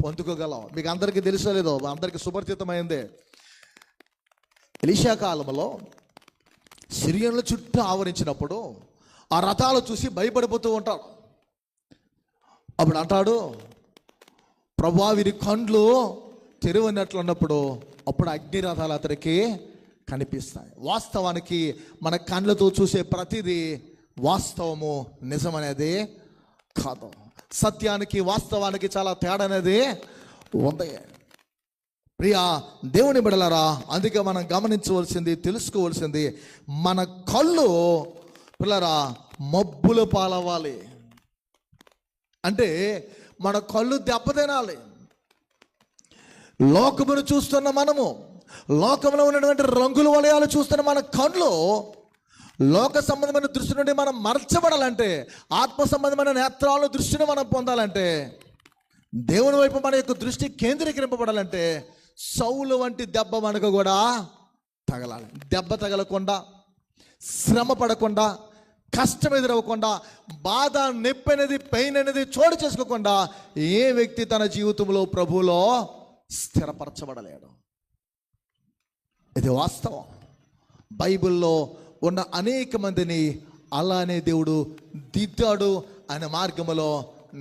A: పొందుకోగలవు. మీకు అందరికీ తెలుసో లేదో, అందరికీ సుపరిచితమైందే. ఎలీషా కాలంలో సిరియన్ల చుట్టూ ఆవరించినప్పుడు ఆ రథాలు చూసి భయపడిపోతూ ఉంటాడు. అప్పుడు అంటాడు, ప్రభువా వీరి కండ్లు తెరువన్నట్లు అన్నప్పుడు అప్పుడు అగ్ని రథాలు అతనికి కనిపిస్తాయి. వాస్తవానికి మన కండ్లతో చూసే ప్రతిదీ వాస్తవము, నిజమనేది కాదు. సత్యానికి వాస్తవానికి చాలా తేడా అనేది ఉంది. ప్రియా దేవుని బిడ్డలారా, అందుకే మనం గమనించవలసింది, తెలుసుకోవాల్సింది, మన కళ్ళు పిల్లరా మబ్బులు పాలవ్వాలి అంటే మన కళ్ళు దెబ్బతినాలి. లోకమును చూస్తున్న మనము, లోకంలో ఉన్నటువంటి రంగుల వలయాలు చూస్తున్న మన కళ్ళు లోక సంబంధమైన దృష్టి నుండి మనం మరచబడాలంటే, ఆత్మ సంబంధమైన నేత్రాల దృష్టిని మనం పొందాలంటే, దేవుని వైపు మన యొక్క దృష్టి కేంద్రీకరింపబడాలంటే సౌలు వంటి దెబ్బ మనకు కూడా తగలాలి. దెబ్బ తగలకుండా, శ్రమ పడకుండా, కష్టం ఎదురవ్వకుండా, బాధ, నొప్పి అనేది, పెయిన్ అనేది చోటు చేసుకోకుండా ఏ వ్యక్తి తన జీవితంలో ప్రభువులో స్థిరపరచబడలేడు. ఇది వాస్తవం. బైబిల్లో ఉన్న అనేక మందిని అలానే దేవుడు దిద్దాడు, అనే మార్గంలో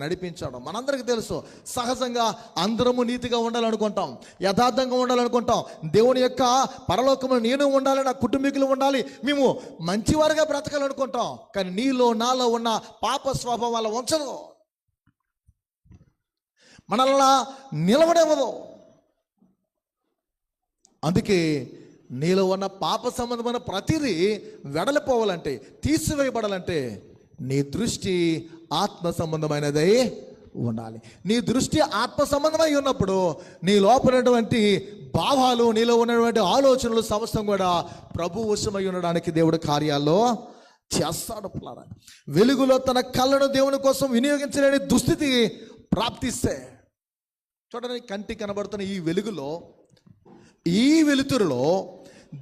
A: నడిపించాడు. మనందరికీ తెలుసు, సహజంగా అందరము నీతిగా ఉండాలనుకుంటాం, యథార్థంగా ఉండాలనుకుంటాం, దేవుని యొక్క పరలోకంలో నేను ఉండాలి, నా కుటుంబీకులు ఉండాలి, మేము మంచివారుగా బ్రతకాలనుకుంటాం. కానీ నీలో నాలో ఉన్న పాప స్వభావం వల్ల ఉంచదు, మనల్ని నిలవనివ్వదు. అందుకే నీలో ఉన్న పాప సంబంధమైన ప్రతిదీ వెడలిపోవాలంటే, తీసివేయబడాలంటే నీ దృష్టి ఆత్మ సంబంధమైనదై ఉండాలి. నీ దృష్టి ఆత్మ సంబంధమై ఉన్నప్పుడు నీ లోపలటువంటి భావాలు, నీలో ఉన్నటువంటి ఆలోచనలు సమస్తం కూడా ప్రభు వశమై ఉండడానికి దేవుడు కార్యాల్లో చేస్తాడు. వెలుగులో తన కళ్ళను దేవుని కోసం వినియోగించలేని దుస్థితి ప్రాప్తిస్తే, చూడండి, కంటికి కనబడుతున్న ఈ వెలుగులో, ఈ వెలుతురులో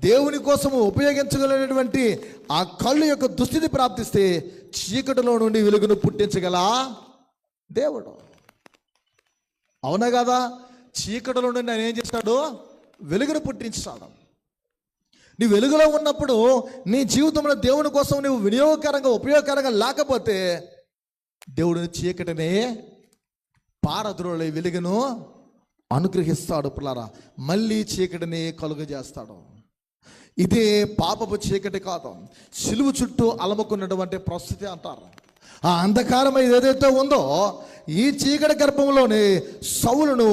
A: దేవుని కోసము ఉపయోగించగలిగినటువంటి ఆ కళ్ళు యొక్క దుస్థితి ప్రాప్తిస్తే చీకటిలో నుండి వెలుగును పుట్టించగల దేవుడు. అవునా కదా? చీకటిలో నుండి ఆయన ఏం చేస్తాడు? వెలుగును పుట్టించాడు. నీ వెలుగులో ఉన్నప్పుడు నీ జీవితంలో దేవుని కోసం నువ్వు వినియోగకరంగా, ఉపయోగకరంగా లేకపోతే దేవుడిని చీకటిని పారద్రోలే వెలుగును అనుగ్రహిస్తాడు. పిల్లారా, మళ్ళీ చీకటిని కలుగజేస్తాడు. ఇదే పాపపు చీకటి కాదు, సిలువ చుట్టూ అలముకున్నటువంటి పరిస్థితి అంటారు. ఆ అంధకారం ఏదైతే ఉందో, ఈ చీకటి గర్భంలోనే సౌలును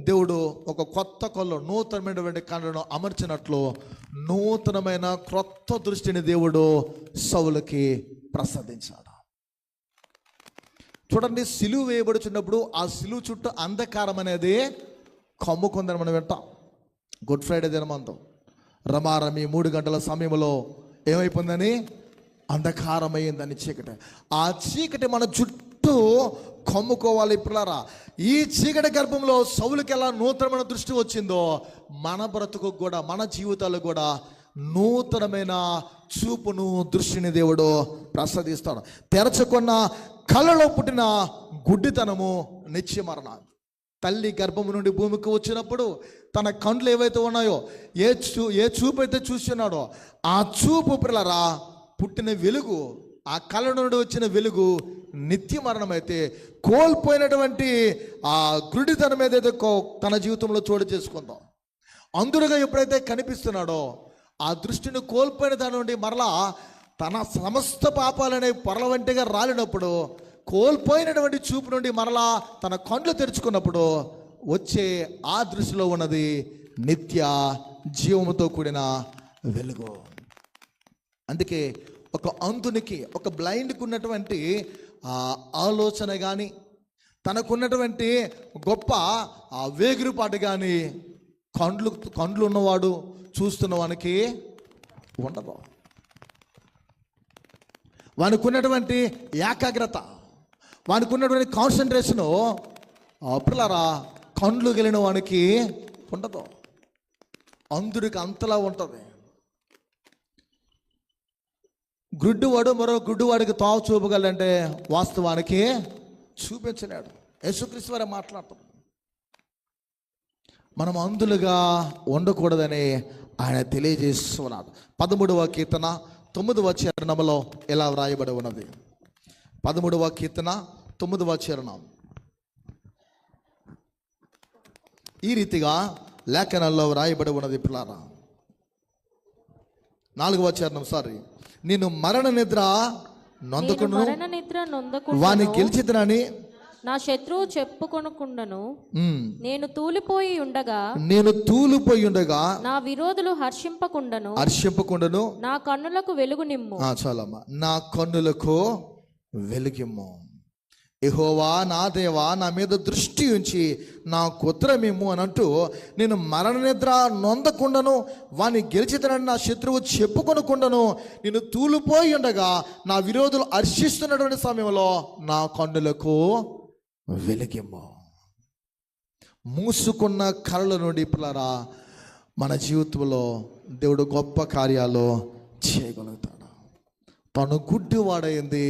A: దేవుడు ఒక కొత్త కళ్ళు, నూతనమైనటువంటి కళ్ళను అమర్చినట్లు నూతనమైన క్రొత్త దృష్టిని దేవుడు సౌలుకి ప్రసాదించాడు. చూడండి, సిలువ వేయబడుచున్నప్పుడు ఆ సిలువ చుట్టూ అంధకారం అనేది కమ్ముకుందని మనం వింటాం. గుడ్ ఫ్రైడే దినమంతం రమారమి 3 గంటల సమయంలో ఏమైపోయిందని? అంధకారమైందని, చీకటి. ఆ చీకటి మన చుట్టూ చుట్టూ కమ్ముకోవాలి. పిల్లరా, ఈ చీకటి గర్భంలో సౌలుకి ఎలా నూతనమైన దృష్టి వచ్చిందో మన బ్రతుకు కూడా, మన జీవితాలకు కూడా నూతనమైన చూపును, దృష్టిని దేవుడు ప్రసాదిస్తాడు. తెరచుకున్న కళ్ళలో పుట్టిన గుడ్డితనము నిత్య మరణం. తల్లి గర్భము నుండి భూమికి వచ్చినప్పుడు తన కండ్లు ఏవైతే ఉన్నాయో, ఏ చూపు అయితే చూస్తున్నాడో ఆ చూపు పిల్లరా పుట్టిన వెలుగు, ఆ కళ్ళ నుండి వచ్చిన వెలుగు నిత్య మరణం అయితే, కోల్పోయినటువంటి ఆ గుడ్డితనం ఏదైతే తన జీవితంలో చోటు చేసుకుందాం, అందురుగా ఎప్పుడైతే కనిపిస్తున్నాడో ఆ దృష్టిని కోల్పోయిన దాని నుండి మరలా తన సమస్త పాపాలనే పొరల వంటిగా రాలినప్పుడు, కోల్పోయినటువంటి చూపు నుండి మరలా తన కండ్లు తెరుచుకున్నప్పుడు వచ్చే ఆ దృష్టిలో ఉన్నది నిత్య జీవముతో కూడిన వెలుగు. అందుకే ఒక అంధునికి, ఒక బ్లైండ్కి ఉన్నటువంటి ఆలోచన కానీ, తనకున్నటువంటి గొప్ప వేగిరిపాటు కానీ కండ్లు ఉన్నవాడు చూస్తున్న వానికి ఉండదు. వానికి ఉన్నటువంటి ఏకాగ్రత, వానికి ఉన్నటువంటి కాన్సన్ట్రేషను పిల్లరా కండ్లు గెలిన వానికి ఉండదు. అంధుడికి అంతలా ఉంటుంది. గుడ్డివాడు మరో గుడ్డివాడికి తావు చూపగలంటే వాస్తవానికి చూపించలేడు. యేసుక్రీస్తు వారే మాట్లాడతాం. మనం అంధులుగా ఉండకూడదని ఆయన తెలియజేస్తున్నాడు. 13వ కీర్తన 9వ చరణంలో ఎలా వ్రాయబడి ఉన్నది? 13వ కీర్తన 9వ చరణం ఈ రీతిగా లేఖనాల్లో వ్రాయబడి ఉన్నది. పిల్లారా 4వ చరణం, నేను మరణ నిద్ర నొందకును వాని గెలిచితనని
B: నా శత్రువు చెప్పుకొనకుండను. నేను తూలిపోయి ఉండగా నా విరోధులు హర్షింపకుండను. నా కన్నులకు వెలుగు నిమ్ము.
A: చాలమ్మా. నా కన్నులకు వెలుగిమ్ము. యెహోవా నా దేవా, నా మీద దృష్టి ఉంచి నా కుత్రమేము అని అంటూ, నేను మరణ నిద్ర నొందకుండను వాని గెలిచితనని నా శత్రువు చెప్పుకొనకుండను. నేను తూలిపోయి ఉండగా నా విరోధులు హర్షిస్తున్నటువంటి సమయంలో నా కన్నులకు వెలిగిమ్ము. మూసుకున్న కళ్ళ నుండి పిల్లరా మన జీవితంలో దేవుడు గొప్ప కార్యాలు చేయగలుగుతాడు. తను గుడ్డివాడైంది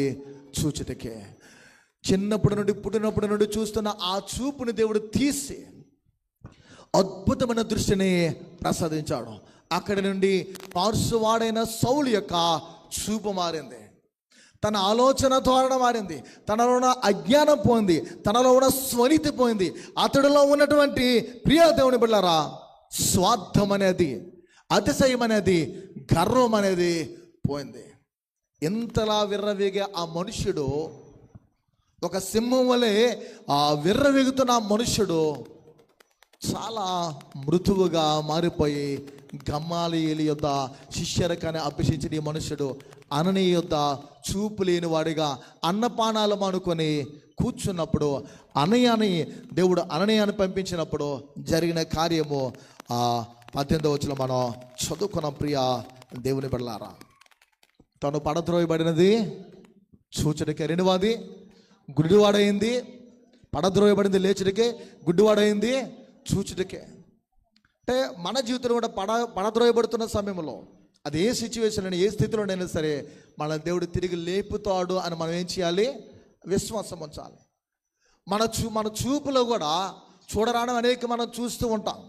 A: చూచుటకే. పుట్టినప్పటి నుండి చూస్తున్న ఆ చూపుని దేవుడు తీసి అద్భుతమైన దృష్టిని ప్రసాదించాడు. అక్కడి నుండి పార్శ్వవాడైన సౌలు యొక్క చూపు మారింది. తన ఆలోచన ధోరణ మారింది. తనలో ఉన్న అజ్ఞానం పోయింది. తనలో ఉన్న స్వనీతి పోయింది. అతడిలో ఉన్నటువంటి ప్రియ దేవుని బిడ్డలారా, స్వార్థం అనేది, అతిశయం అనేది, గర్వం అనేది పోయింది. ఎంతలా విర్రవీగే ఆ మనుష్యుడు, ఒక సింహం వలె విర్రవీగుతున్న మనుష్యుడు చాలా మృదువుగా మారిపోయి గమ్మాలీయుల యొద్ద శిష్యరకాన్ని అభ్యసించిన ఈ మనుష్యుడు అననీయ యొద్ద చూపు లేని వాడిగా అన్నపానాలు మానుకొని కూర్చున్నప్పుడు దేవుడు అననీయాన్ని పంపించినప్పుడు జరిగిన కార్యము 18వ వచనంలో మనం చదువుకున్న ప్రియ దేవుని బిడ్డలారా. తను పడద్రోయబడినది చూచుటకే, రెండవది గుడ్డివాడైంది. పడద్రోయబడింది లేచుడికే, గుడ్డివాడైంది చూచుటకే. అంటే మన జీవితంలో కూడా పడద్రోయబడుతున్న సమయంలో, అది ఏ సిచ్యువేషన్ అయినా, ఏ స్థితిలోనైనా సరే, మన దేవుడు తిరిగి లేపుతాడు అని మనం ఏం చేయాలి? విశ్వాసం ఉంచాలి. మన చూపులో కూడా చూడరాని అనేక మనం చూస్తూ ఉంటాం.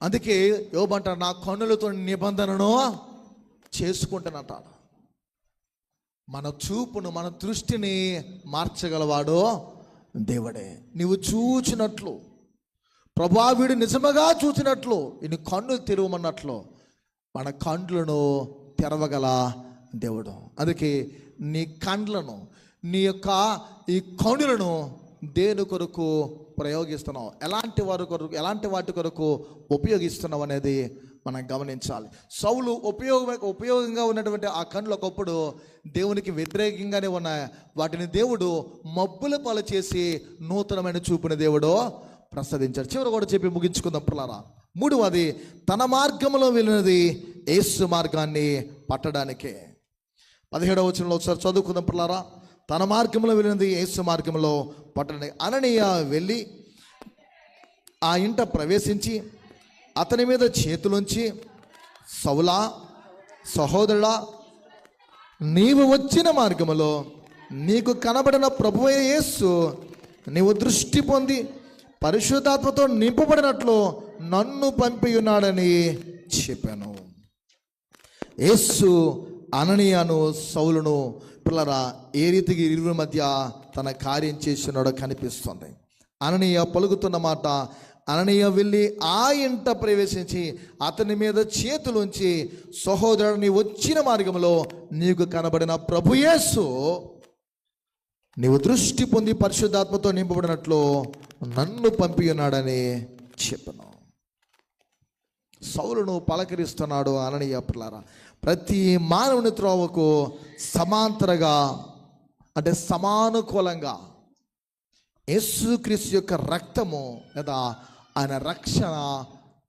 A: అందుకే యోబు అంటాడు, నా కన్నులతో నిబంధనను చేసుకుంటానంటాడు. మన చూపును, మన దృష్టిని మార్చగలవాడు దేవుడే. నీవు చూచినట్లు, ప్రభువా వీడు నిజముగా చూచినట్లు, ఇన్ని కన్నులు తెరవమన్నట్లు మన కండ్లను తెరవగల దేవుడు. అందుకే నీ కండ్లను, నీ యొక్క ఈ కన్నులను దేని కొరకు ప్రయోగిస్తున్నావు, ఎలాంటి వాటి కొరకు ఉపయోగిస్తున్నావు అనేది మనం గమనించాలి. సౌలు ఉపయోగంగా ఉన్నటువంటి ఆ కన్నులు ఒకప్పుడు దేవునికి వ్యతిరేకంగానే ఉన్నాయి. వాటిని దేవుడు మబ్బుల పాలు చేసి నూతనమైన చూపుని దేవుడు ప్రసాదించాడు. చివరి కూడా చెప్పి ముగించుకుందాం పిల్లరా. 3వది, తన మార్గంలో వెళ్ళినది యేసు మార్గాన్ని పట్టడానికే. 17వ వచనంలో ఒకసారి చదువుకుందాం పిల్లరా. తన మార్గంలో వెళ్ళినది యేసు మార్గంలో పట్టణం. అననీయ వెళ్ళి ఆ ఇంట ప్రవేశించి అతని మీద చేతులుంచి, సౌలా, సహోదరుడా, నీవు వచ్చిన మార్గములో నీకు కనబడిన ప్రభువైన యేసు నీవు దృష్టి పొంది పరిశుద్ధాత్మతో నింపబడినట్లు నన్ను పంపి ఉన్నాడని చెప్పాను. యేసు అననీయను సౌలును పిల్లరా ఏ రీతికి ఇరువురి మధ్య తన కార్యం చేస్తున్నాడో కనిపిస్తుంది. అననీయ పలుకుతున్న మాట, అననీయ వెళ్ళి ఆ ఇంట ప్రవేశించి అతని మీద చేతులుంచి, సహోదరుడు నీ వచ్చిన మార్గంలో నీకు కనబడిన ప్రభు యేసు నీవు దృష్టి పొంది పరిశుద్ధాత్మతో నింపబడినట్లు నన్ను పంపి ఉన్నాడని చెప్పను. సౌలును పలకరిస్తున్నాడు అననీయ. పిల్లరా ప్రతి మానవుని త్రోవకు సమాంతరగా అంటే సమానుకూలంగా యేసుక్రీస్తు యొక్క రక్తము లేదా ఆయన రక్షణ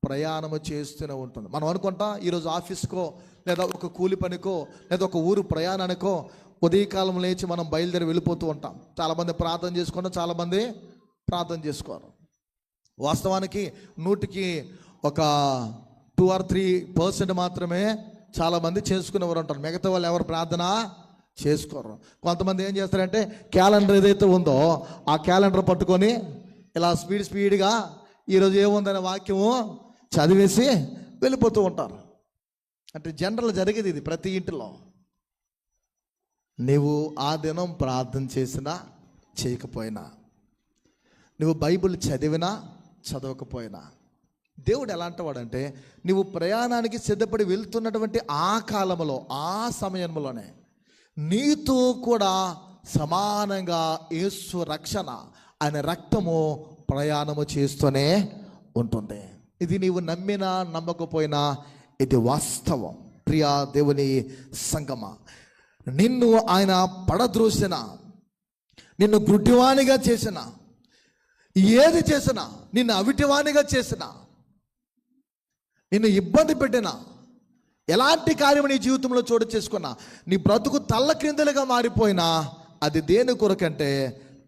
A: ప్రయాణము చేస్తూనే ఉంటుంది. మనం అనుకుంటా ఈరోజు ఆఫీస్కో లేదా ఒక కూలి పనికో లేదా ఒక ఊరు ప్రయాణానికో ఉదయకాలం లేచి మనం బయలుదేరి వెళ్ళిపోతూ ఉంటాం. చాలామంది ప్రార్థన చేసుకుంటాం, చాలామంది ప్రార్థన చేసుకోరు. వాస్తవానికి 100కి ఒక 2 or 3% మాత్రమే చాలామంది చేసుకునేవారు ఉంటారు. మిగతా వాళ్ళు ఎవరు ప్రార్థన చేసుకోరు. కొంతమంది ఏం చేస్తారంటే క్యాలెండర్ ఏదైతే ఉందో ఆ క్యాలెండర్ పట్టుకొని ఇలా స్పీడ్గా ఈరోజు ఏముందనే వాక్యము చదివేసి వెళ్ళిపోతూ ఉంటారు. అంటే జనరల్ జరిగేది ఇది ప్రతి ఇంటిలో. నువ్వు ఆ దినం ప్రార్థన చేసినా చేయకపోయినా, నువ్వు బైబిల్ చదివినా చదవకపోయినా, దేవుడు ఎలాంటి వాడంటే నువ్వు ప్రయాణానికి సిద్ధపడి వెళ్తున్నటువంటి ఆ కాలంలో ఆ సమయంలోనే నీతో కూడా సమానంగా యేసు రక్షణ ఆయన రక్తము ప్రయాణము చేస్తూనే ఉంటుంది. ఇది నీవు నమ్మినా నమ్మకపోయినా ఇది వాస్తవం. ప్రియా దేవుని సంగమ, నిన్ను ఆయన పడద్రోసిన, నిన్ను గుడ్డివానిగా చేసిన, ఏది చేసినా, నిన్ను అవిటివానిగా చేసిన, నిన్ను ఇబ్బంది పెట్టినా, ఎలాంటి కార్యం నీ జీవితంలో చోటు చేసుకున్నా, నీ బ్రతుకు తల్ల క్రిందలుగా మారిపోయినా అది దేని కొరకంటే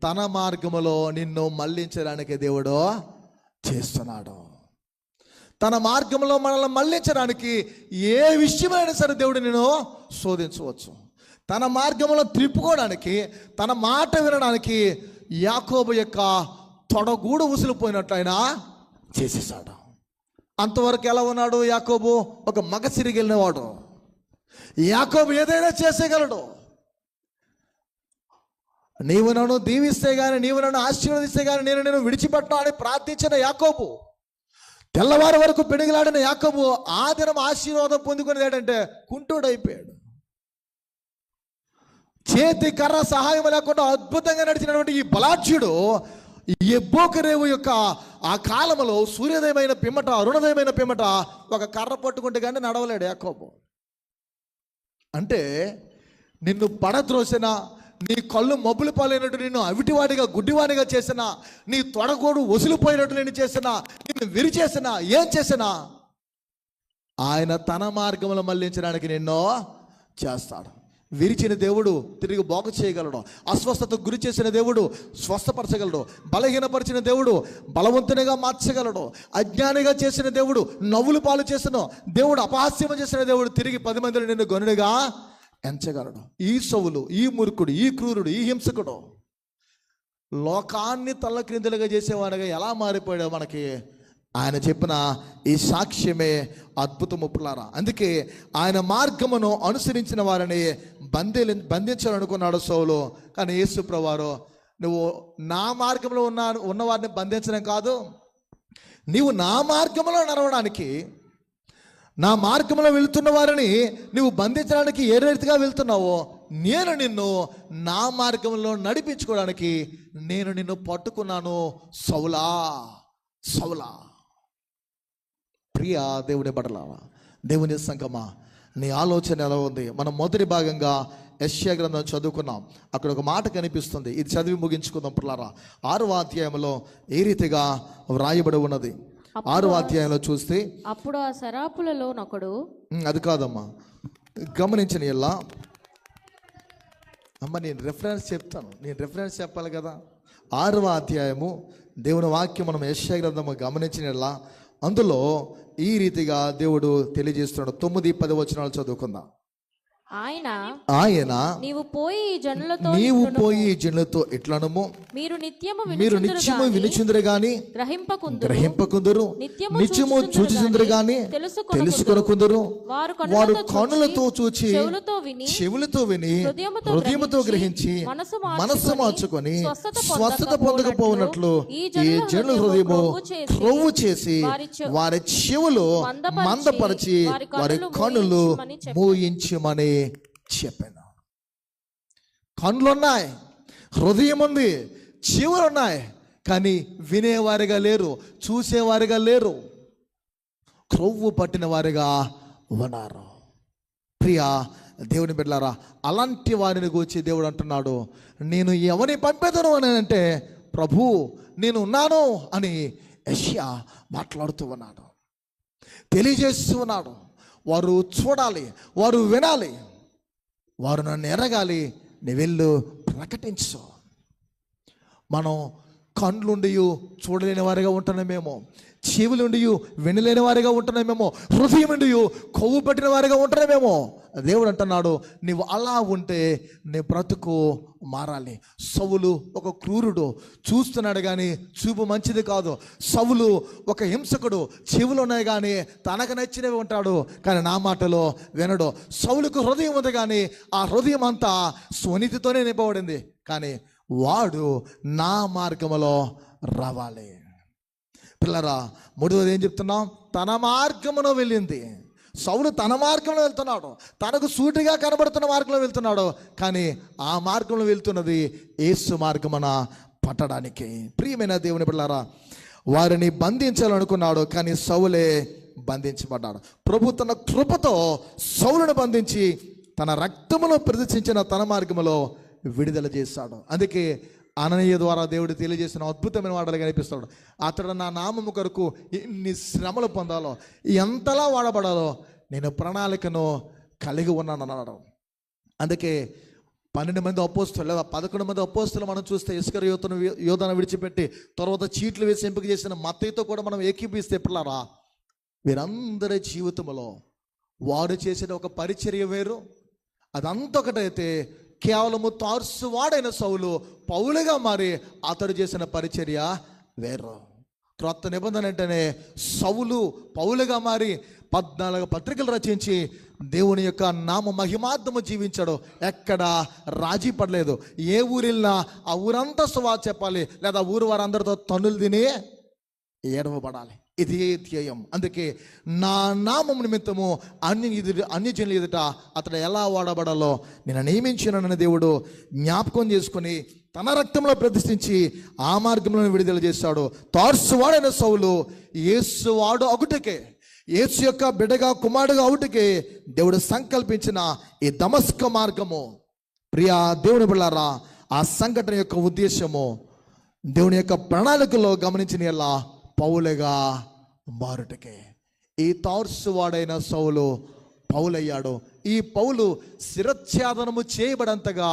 A: తన మార్గములో నిన్ను మళ్ళించడానికి దేవుడు చేస్తున్నాడు. తన మార్గంలో మనల్ని మళ్ళించడానికి ఏ విషయమైనా సరే దేవుడు నిన్ను శోధించవచ్చు. తన మార్గంలో త్రిప్పుకోవడానికి, తన మాట వినడానికి యాకోబు యొక్క తొడగూడు ఉసిలిపోయినట్లు ఆయన చేసేసాడు. అంతవరకు ఎలా ఉన్నాడు యాకోబు? ఒక మగ సిరిగెళ్ళినవాడు. యాకోబు ఏదైనా చేసేయగలడు. నీవు నన్ను దీవిస్తే కానీ, నీవు నన్ను ఆశీర్వదిస్తే కానీ నేను విడిచిపెట్టను అని ప్రార్థించిన యాకోబు, తెల్లవారి వరకు పెనుగులాడిన యాకోబు ఆ దినం ఆశీర్వాదం పొందుకునేది ఏంటంటే కుంటుడైపోయాడు. చేతి కర్ర సహాయం లేకుండా అద్భుతంగా నడిచినటువంటి ఈ బలాఢ్యుడు ఎబ్బోకరేవు యొక్క ఆ కాలంలో సూర్యోదయమైన పిమ్మట, అరుణోదయమైన పిమ్మట ఒక కర్ర పట్టుకుంటే కానీ నడవలేడు యాకోబు. అంటే నిన్ను పడద్రోసిన, నీ కళ్ళు మబ్బులు పాలైనట్టు నిన్ను అవిటివాడిగా గుడ్డివాడిగా చేసిన, నీ తొడగోడు ఒసిలిపోయినట్టు నేను చేసిన, నిన్ను విరిచేసిన, ఏం చేసినా ఆయన తన మార్గంలో మళ్ళించడానికి నిన్నో చేస్తాడు. విరిచిన దేవుడు తిరిగి బాగు చేయగలడు. అస్వస్థతకు గురి చేసిన దేవుడు స్వస్థపరచగలడు. బలహీనపరిచిన దేవుడు బలవంతునిగా మార్చగలడు. అజ్ఞానిగా చేసిన దేవుడు నవ్వులు పాలు చేసిన దేవుడు, అపహాస్యం చేసిన దేవుడు తిరిగి 10 మందిని నిన్ను గనుడిగా ఎంచగలడు. ఈ సౌలు, ఈ మూర్ఖుడు, ఈ క్రూరుడు, ఈ హింసకుడు లోకాన్ని తల్లక్రిందులుగా చేసేవాడిగా ఎలా మారిపోయాడో మనకి ఆయన చెప్పిన ఈ సాక్ష్యమే అద్భుతము పిల్లారా. అందుకే ఆయన మార్గమును అనుసరించిన వారిని బంధించాలనుకున్నాడు సౌలు. కానీ యేసు ప్రభువారు, నువ్వు నా మార్గంలో ఉన్న వారిని బంధించడం కాదు, నీవు నా మార్గంలో నడవడానికి, నా మార్గంలో వెళుతున్న వారిని నువ్వు బంధించడానికి ఏ రీతిగా వెళ్తున్నావో నేను నిన్ను నా మార్గంలో నడిపించుకోవడానికి నేను నిన్ను పట్టుకున్నాను సౌలా, సౌలా. ప్రియా దేవుని బడలా, దేవుని సంగమా, నీ ఆలోచన ఎలా ఉంది? మనం మొదటి భాగంగా యెషయా గ్రంథం చదువుకున్నాం. అక్కడ ఒక మాట కనిపిస్తుంది, ఇది చదివి ముగించుకుందాం పిల్లారా. 6వ అధ్యాయంలో ఏ రీతిగా వ్రాయబడి ఉన్నది? 6వ అధ్యాయంలో చూస్తే,
B: అప్పుడు ఆ శరాపులలో నొకడు,
A: అది కాదమ్మా, గమనించిన ఇలా అమ్మ నేను రెఫరెన్స్ చెప్తాను, నేను రెఫరెన్స్ చెప్పాలి కదా. 6వ అధ్యాయము దేవుని వాక్యం మనం యెషయా గ్రంథము గమనించినట్లా అందులో ఈ రీతిగా దేవుడు తెలియజేస్తున్నాడు. 9-10 వచనాలు చదువుకుందాం. ఆయన
B: నీవు పోయి ఈ
A: జనులతో ఇట్లనము,
B: మీరు నిత్యము
A: వినుచుందరు గాని గ్రహింపకుందరు, నిత్యము చూచుచుందరు గాని తెలుసుకొనకుందరు. వారు కన్నులతో చూచి చెవులతో విని హృదయముతో గ్రహించి మనస్సు మార్చుకొని స్వస్థత పొందకపోనట్లు ఈ జనుల హృదయము క్రొవ్వు చేసి వారి చెవులు మందపరిచి వారి కన్నులు మూయించమని చెప్పాను. కన్నులున్నాయి, హృదయం ఉంది, చెవులు ఉన్నాయి, కానీ వినేవారిగా లేరు, చూసేవారిగా లేరు, క్రొవ్వు పట్టిన వారిగా ఉన్నారు. ప్రియా దేవుని బిడ్డలారా, అలాంటి వారిని గురించి దేవుడు అంటున్నాడు, నేను ఎవరిని పంపేదను అని అంటే ప్రభు నేను ఉన్నాను అని యెషయా మాట్లాడుతూ ఉన్నాడు, తెలియజేస్తూ ఉన్నాడు. వారు చూడాలి, వారు వినాలి, వారు నన్ను ఎరగాలి, నీ వెళ్ళు ప్రకటించు. మనం కళ్ళుండి చూడలేని వారిగా ఉంటున్నామేమో, చెవులుండి వినలేని వారిగా ఉంటున్నామేమో, హృదయం ఉండి కొవ్వు పట్టిన వారిగా ఉంటున్నామేమో. దేవుడు అంటున్నాడు, నీవు అలా ఉంటే నీ బ్రతుకు మారాలి. సౌలు ఒక క్రూరుడు, చూస్తున్నాడు కానీ చూపు మంచిది కాదు. సౌలు ఒక హింసకుడు, చెవులు ఉన్నాయి కానీ తనకు నచ్చినవి ఉంటాడు, కానీ నా మాటలో వినడు. సౌలుకు హృదయం ఉంది కానీ ఆ హృదయం అంతా స్వనీతితోనే నింపబడింది, కానీ వాడు నా మార్గములో రావాలి. పిల్లరా, మూడవది ఏం చెప్తున్నాం? తన మార్గములో వెళ్ళింది. సౌలు తన మార్గంలో వెళ్తున్నాడు, తనకు సూటిగా కనబడుతున్న మార్గంలో వెళ్తున్నాడు, కానీ ఆ మార్గంలో వెళ్తున్నది యేసు మార్గమున పట్టడానికి. ప్రియమైన దేవుని పిల్లరా, వారిని బంధించాలనుకున్నాడు, కానీ సౌలే బంధించబడ్డాడు. ప్రభు తన కృపతో సౌలును బంధించి తన రక్తములో ప్రదర్శించిన తన మార్గములో విడుదల చేశాడు. అందుకే అననీయ ద్వారా దేవుడు తెలియజేసిన అద్భుతమైన మాటలు కనిపిస్తాడు. అతడు నా నామము కొరకు ఎన్ని శ్రమలు పొందాలో, ఎంతలా వాడబడాలో నేను ప్రణాళికను కలిగి ఉన్నాను అన్నాడు. అందుకే 12 మంది అపోస్తులు లేదా 11 మంది అపోస్తులు మనం చూస్తే ఇస్కరియోతును యోధాను విడిచిపెట్టి తర్వాత చీట్లు వేసి ఎంపిక చేసిన మత్తయితో కూడా మనం ఏకీపిస్తే పిల్లరా, వీరందరి జీవితంలో వారు చేసిన ఒక పరిచర్య వేరు. అదంతా ఒకటైతే కేవలము తార్సు వాడైన సౌలు పౌలుగా మారి అతడు చేసిన పరిచర్య వేరు. క్రొత్త నిబంధన అంటేనే సౌలు పౌలుగా మారి 14 పత్రికలు రచించి దేవుని యొక్క నామ మహిమార్థము జీవించాడు. ఎక్కడ రాజీ పడలేదు. ఏ ఊరిల్లా ఆ ఊరంతా సువార్త చెప్పాలి, లేదా ఊరు వారందరితో తన్నులు తిని ఏడవబడాలి. ఇది ధ్యేయం. అందుకే నా నామం నిమిత్తము అన్యజనుల ఎదుట అతడు ఎలా వాడబడాలో నేను నియమించినని దేవుడు జ్ఞాపకం చేసుకుని తన రక్తంలో ప్రతిష్ఠించి ఆ మార్గంలో విడుదల చేశాడు. తార్సువాడైన సౌలు యేసువాడు అగుటకే, యేసు యొక్క బిడ్డగా కుమారుడుగా అవుటకే దేవుడు సంకల్పించిన ఈ దమస్క మార్గము. ప్రియా దేవుని బిడ్డలారా, ఆ సంఘటన యొక్క ఉద్దేశము దేవుని యొక్క ప్రణాళికలో గమనించిన ఎలా పౌలుగా మారుటకే. ఈ తార్సు వాడైన సౌలు పౌలయ్యాడు. ఈ పౌలు శిరచ్ఛేదనము చేయబడంతగా,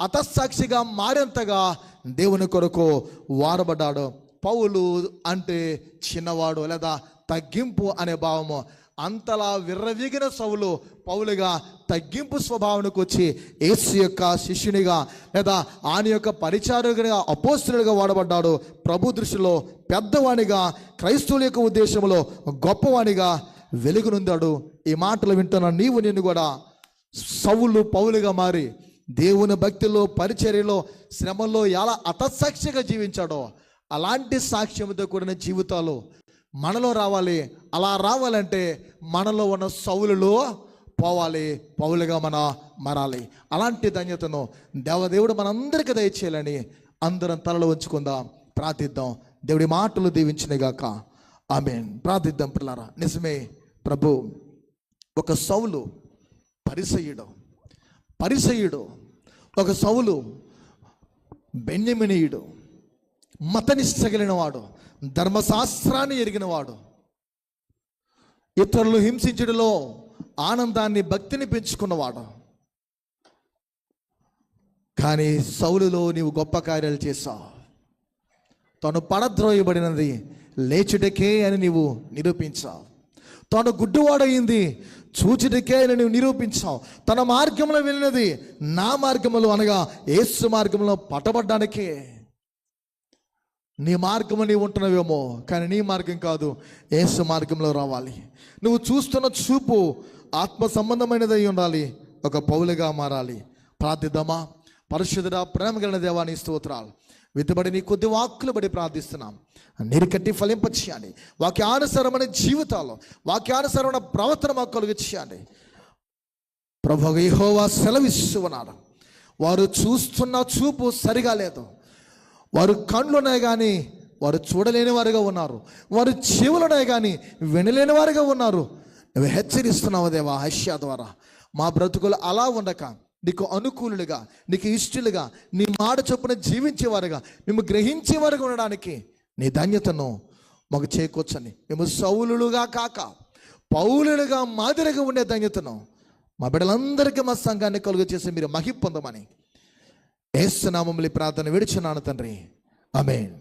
A: అతసాక్షిగా మారేంతగా దేవుని కొరకు వాడబడ్డాడు. పౌలు అంటే చిన్నవాడు లేదా తగ్గింపు అనే భావము. అంతలా విర్రవీగిన సౌలు పౌలుగా తగ్గింపు స్వభావానికి వచ్చి యేసు యొక్క శిష్యునిగా లేదా ఆయన యొక్క పరిచారకునిగా అపోస్తలుడిగా వాడబడ్డాడు. ప్రభు దృష్టిలో పెద్దవానిగా, క్రైస్తవుల యొక్క ఉద్దేశంలో గొప్పవానిగా వెలుగునుందాడు. ఈ మాటలు వింటున్న నీవు నేను కూడా సౌలు పౌలుగా మారి దేవుని భక్తిలో, పరిచర్యలో, శ్రమల్లో ఎలా అతసాక్షిగా జీవించాడో అలాంటి సాక్ష్యంతో కూడిన జీవితాలు మనలో రావాలి. అలా రావాలంటే మనలో ఉన్న సౌలులో పోవాలి, పౌలుగా మారాలి. అలాంటి ధన్యతను దేవదేవుడు మనందరికీ దయచేయాలని అందరం తలలో ఉంచుకుందాం, ప్రార్థిద్దాం. దేవుడి మాటలు దీవించినగాక. ఆమేన్. ప్రార్థిద్దాం పిల్లరా. నిజమే ప్రభు, ఒక సౌలు పరిసయ్యుడు, ఒక సౌలు బెన్యమీనీయుడు, మతనిష్ట కలిగిన వాడు, ధర్మశాస్త్రాన్ని ఎరిగినవాడు, ఇతరులు హింసించడంలో ఆనందాన్ని, భక్తిని పెంచుకున్నవాడు. కానీ సౌలులో నీవు గొప్ప కార్యాలు చేశావు. తను పడద్రోయబడినది లేచుటకే అని నీవు నిరూపించావు. తాను గుడ్డివాడయింది చూచుటకే అని నువ్వు నిరూపించావు. తన మార్గంలో వెళ్ళినది నా మార్గంలో అనగా యేసు మార్గంలో పట్టబడ్డానికే. నీ మార్గము నీవు ఉంటున్నావేమో, కానీ నీ మార్గం కాదు, యేసు మార్గంలో రావాలి. నువ్వు చూస్తున్న చూపు ఆత్మ సంబంధమైనది అయి ఉండాలి. ఒక పౌలుగా మారాలి. ప్రార్థిద్దామా? పరిశుద్ధుడా, ప్రేమ కలిగిన దేవా, నీ స్తోత్రాలు. విత్తబడి నీ కొద్ది వాక్కులు బడి ప్రార్థిస్తున్నాం. నీరుకట్టి ఫలింపచేయండి. వాక్యానుసారమైన జీవితాల్లో వాక్యానుసారమైన ప్రవర్తన మాకు కలుగ చేయండి. ప్రభువు యెహోవా సెలవిస్తున్నాడు, వారు చూస్తున్న చూపు సరిగా లేదు. వారు కళ్ళున్నాయి కానీ వారు చూడలేని వారుగా ఉన్నారు. వారు చెవులున్నాయి కానీ వినలేని వారుగా ఉన్నారు. నువ్వు హెచ్చరిస్తున్నావు దేవా హెషయా ద్వారా. మా బ్రతుకులు అలా ఉండక నీకు అనుకూలుగా, నీకు ఇష్టలుగా, నీ మాట చొప్పున జీవించేవారుగా, మేము గ్రహించేవారుగా ఉండడానికి నీ ధన్యతను మాకు చేకూర్చండి. మేము సౌలులుగా కాక పౌలులుగా మాదిరిగా ఉండే ధన్యతను మా బిడ్డలందరికీ, మా సంఘాన్ని కలుగ చేసి మీరు మహిమ పొందమని యేసు నామములో ప్రార్థన విడుచున్నాను తండ్రి. ఆమేన్.